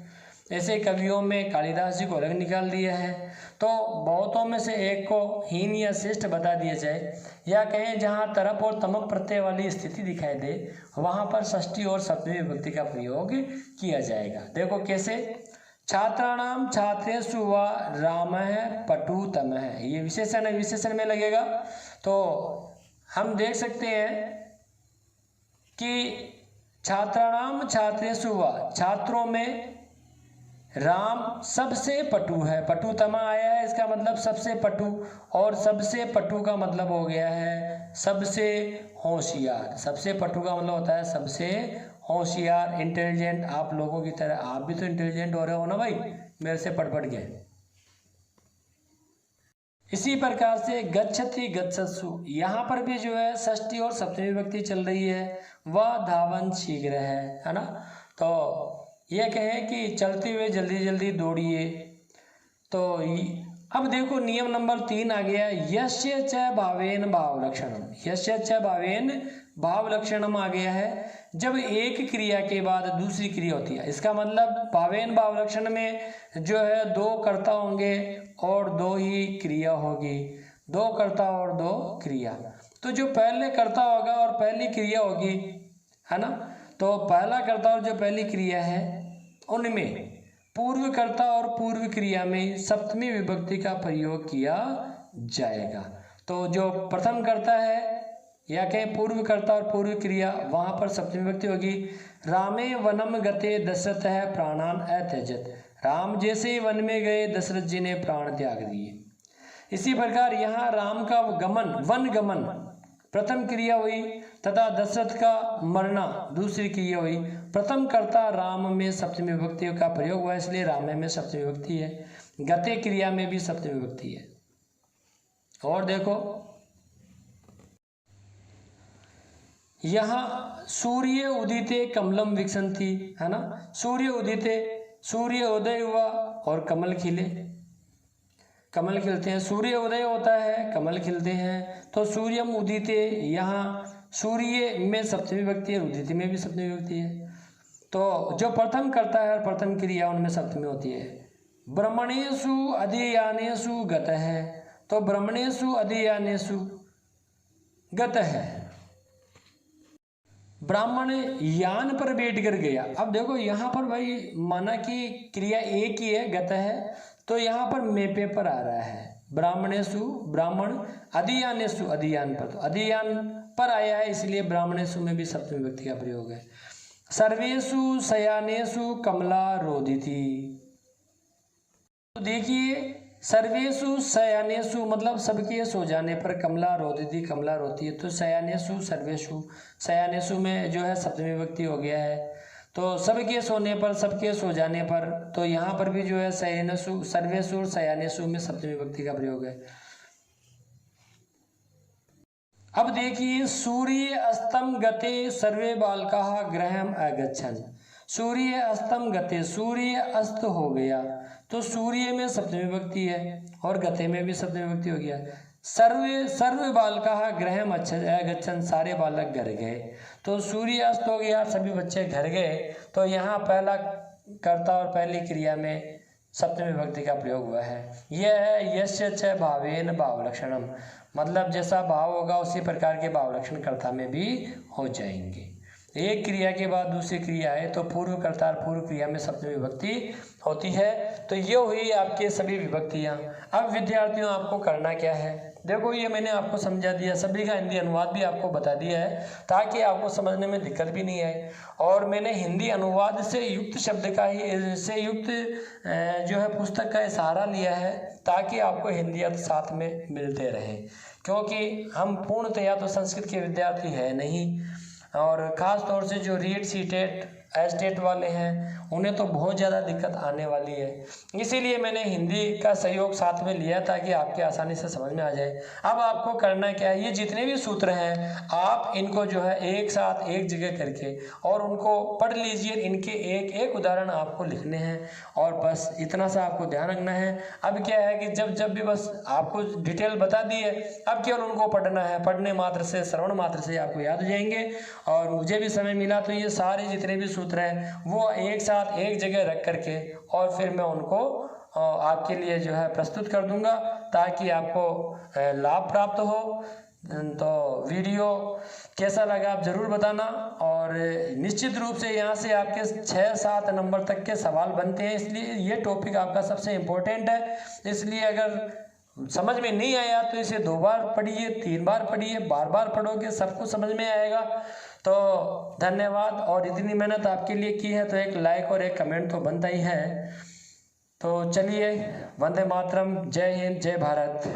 ऐसे कवियों में कालिदास जी को अलग निकाल दिया है। तो बहुतों में से एक को हीन या श्रेष्ठ बता दिया जाए, या कहें जहाँ तरप और तमक प्रत्यय वाली स्थिति दिखाई दे वहाँ पर षष्ठी और सप्तमी विभक्ति का प्रयोग किया जाएगा। देखो कैसे, छात्राणाम छात्रेषु व रामः पटुतमः, ये विशेषण है, विशेषण में लगेगा। तो हम देख सकते हैं कि छात्राणाम छात्रेषु व छात्रों में राम सबसे पटु है, पटुतमा आया है, इसका मतलब सबसे पटु, और सबसे पटु का मतलब हो गया है सबसे होशियार। सबसे पटु का मतलब होता है सबसे होशियार, इंटेलिजेंट। आप लोगों की तरह आप भी तो इंटेलिजेंट हो रहे हो ना भाई, मेरे से पढ़ के। इसी प्रकार से गच्छति गच्छत्सु, यहाँ पर भी जो है षष्ठी और सप्तमी विभक्ति चल रही है। वह धावन शीघ्र है ना। तो ये कहें कि चलते हुए जल्दी जल्दी दौड़िए। तो अब देखो नियम नंबर 3 आ गया, यस्य च भावेन भाव लक्षणम। यस्य च भावेन भाव लक्षणम आ गया है जब एक क्रिया के बाद दूसरी क्रिया होती है। इसका मतलब भावेन भाव लक्षण में जो है 2 कर्ता होंगे और 2 ही क्रिया होगी। 2 कर्ता और 2 क्रिया। तो जो पहले कर्ता होगा और पहली क्रिया होगी, है ना। तो पहला कर्ता और जो पहली क्रिया है उनमें पूर्व कर्ता और पूर्व क्रिया में सप्तमी विभक्ति का प्रयोग किया जाएगा। तो जो प्रथम कर्ता है या कहें पूर्व कर्ता और पूर्व क्रिया, वहां पर सप्तमी विभक्ति होगी। रामे वनम गते दशरथ है प्राणान अत्यजत। राम जैसे ही वन में गए दशरथ जी ने प्राण त्याग दिए। इसी प्रकार यहाँ राम का गमन, वन गमन प्रथम क्रिया हुई तथा दशरथ का मरना दूसरी क्रिया हुई। प्रथम कर्ता राम में सप्तमी विभक्ति का प्रयोग हुआ, इसलिए राम में सप्तमी विभक्ति है। गते क्रिया में भी सप्तमी विभक्ति है। और देखो यहाँ सूर्य उदिते कमलम विकसंती, है ना। सूर्य उदिते, सूर्य उदय हुआ और कमल खिले, कमल खिलते हैं। सूर्य उदय होता है, कमल खिलते हैं। तो सूर्यम उदिते, यहाँ सूर्य में सप्तमी विभक्ति है, उदिते में भी सप्तमी विभक्ति है। तो जो प्रथम करता है और प्रथम क्रिया उनमें सप्तमी होती है। ब्रह्मणेषु अधियानेषु गत है, तो ब्रह्मणेषु अधियानेषु गत है, ब्राह्मण यान पर बैठ कर गया। अब देखो यहाँ पर भाई माना कि क्रिया एक ही है, गत है, तो यहाँ पर मेपे पर आ रहा है। ब्राह्मणेषु ब्राह्मण, अधियानेषु अधियान पर, तो अधियान पर आया है इसलिए ब्राह्मणेषु में भी सप्तमी विभक्ति का प्रयोग है। सर्वेषु शयानेषु कमला रोदिति। तो देखिए सर्वेषु शयानेषु मतलब सबके सो जाने पर कमला रोदिति, कमला रोती है। तो शयानेषु सर्वेषु, शयानेषु में जो है सप्तमी विभक्ति हो गया है। तो सबके सोने पर, सबके सो जाने पर, तो यहाँ पर भी जो है शयनेषु, सर्वेषु और शयानेषु में सप्तमी विभक्ति का प्रयोग है। अब देखिए सूर्य अस्तम गते सर्वे बालकाः गृहम् अगच्छन्। सूर्य अस्तम गते, सूर्य अस्त हो गया, तो सूर्य में सप्तमी विभक्ति है और गते में भी सप्तमी विभक्ति हो गया। सर्वे सर्वे बालकाः गृहम् अगच्छन्, सारे बालक घर गए। तो सूर्यास्त हो गया, सभी बच्चे घर गए। तो यहाँ पहला कर्ता और पहली क्रिया में सप्तमी विभक्ति का प्रयोग हुआ है। यह है यस्य च भावेन भावलक्षणम, मतलब जैसा भाव होगा उसी प्रकार के भाव लक्षण कर्ता में भी हो जाएंगे। एक क्रिया के बाद दूसरी क्रिया है तो पूर्व कर्ता और पूर्व क्रिया में सप्तमी विभक्ति होती है। तो ये हुई आपके सभी विभक्तियाँ। अब विद्यार्थियों आपको करना क्या है, देखो ये मैंने आपको समझा दिया, सभी का हिंदी अनुवाद भी आपको बता दिया है ताकि आपको समझने में दिक्कत भी नहीं आए। और मैंने हिंदी अनुवाद से युक्त शब्द का ही से युक्त जो है पुस्तक का सहारा लिया है ताकि आपको हिंदी अर्थ साथ में मिलते रहे, क्योंकि हम पूर्णतया तो संस्कृत के विद्यार्थी है नहीं, और ख़ास तौर से जो रीट सीटेट एस्टेट वाले हैं उन्हें तो बहुत ज़्यादा दिक्कत आने वाली है। इसीलिए मैंने हिंदी का सहयोग साथ में लिया ताकि आपके आसानी से समझ में आ जाए। अब आपको करना क्या है, ये जितने भी सूत्र हैं आप इनको जो है एक साथ एक जगह करके और उनको पढ़ लीजिए। इनके एक एक उदाहरण आपको लिखने हैं और बस इतना सा आपको ध्यान रखना है। अब क्या है कि जब भी बस आपको डिटेल बता दी है, अब केवल उनको पढ़ना है, पढ़ने मात्र से श्रवण मात्र से आपको याद हो जाएंगे। और मुझे भी समय मिला तो ये सारे जितने भी सूत्र हैं वो एक साथ एक जगह रख करके और फिर मैं उनको आपके लिए जो है प्रस्तुत कर दूंगा ताकि आपको लाभ प्राप्त हो। तो वीडियो कैसा लगा आप ज़रूर बताना। और निश्चित रूप से यहाँ से आपके 6-7 नंबर तक के सवाल बनते हैं, इसलिए ये टॉपिक आपका सबसे इम्पोर्टेंट है। इसलिए अगर समझ में नहीं आया तो इसे 2 बार पढ़िए, 3 बार पढ़िए, बार बार पढ़ोगे सब कुछ समझ में आएगा। तो धन्यवाद। और इतनी मेहनत आपके लिए की है तो एक लाइक और एक कमेंट तो बनता ही है। तो चलिए, वंदे मातरम, जय हिंद, जय भारत।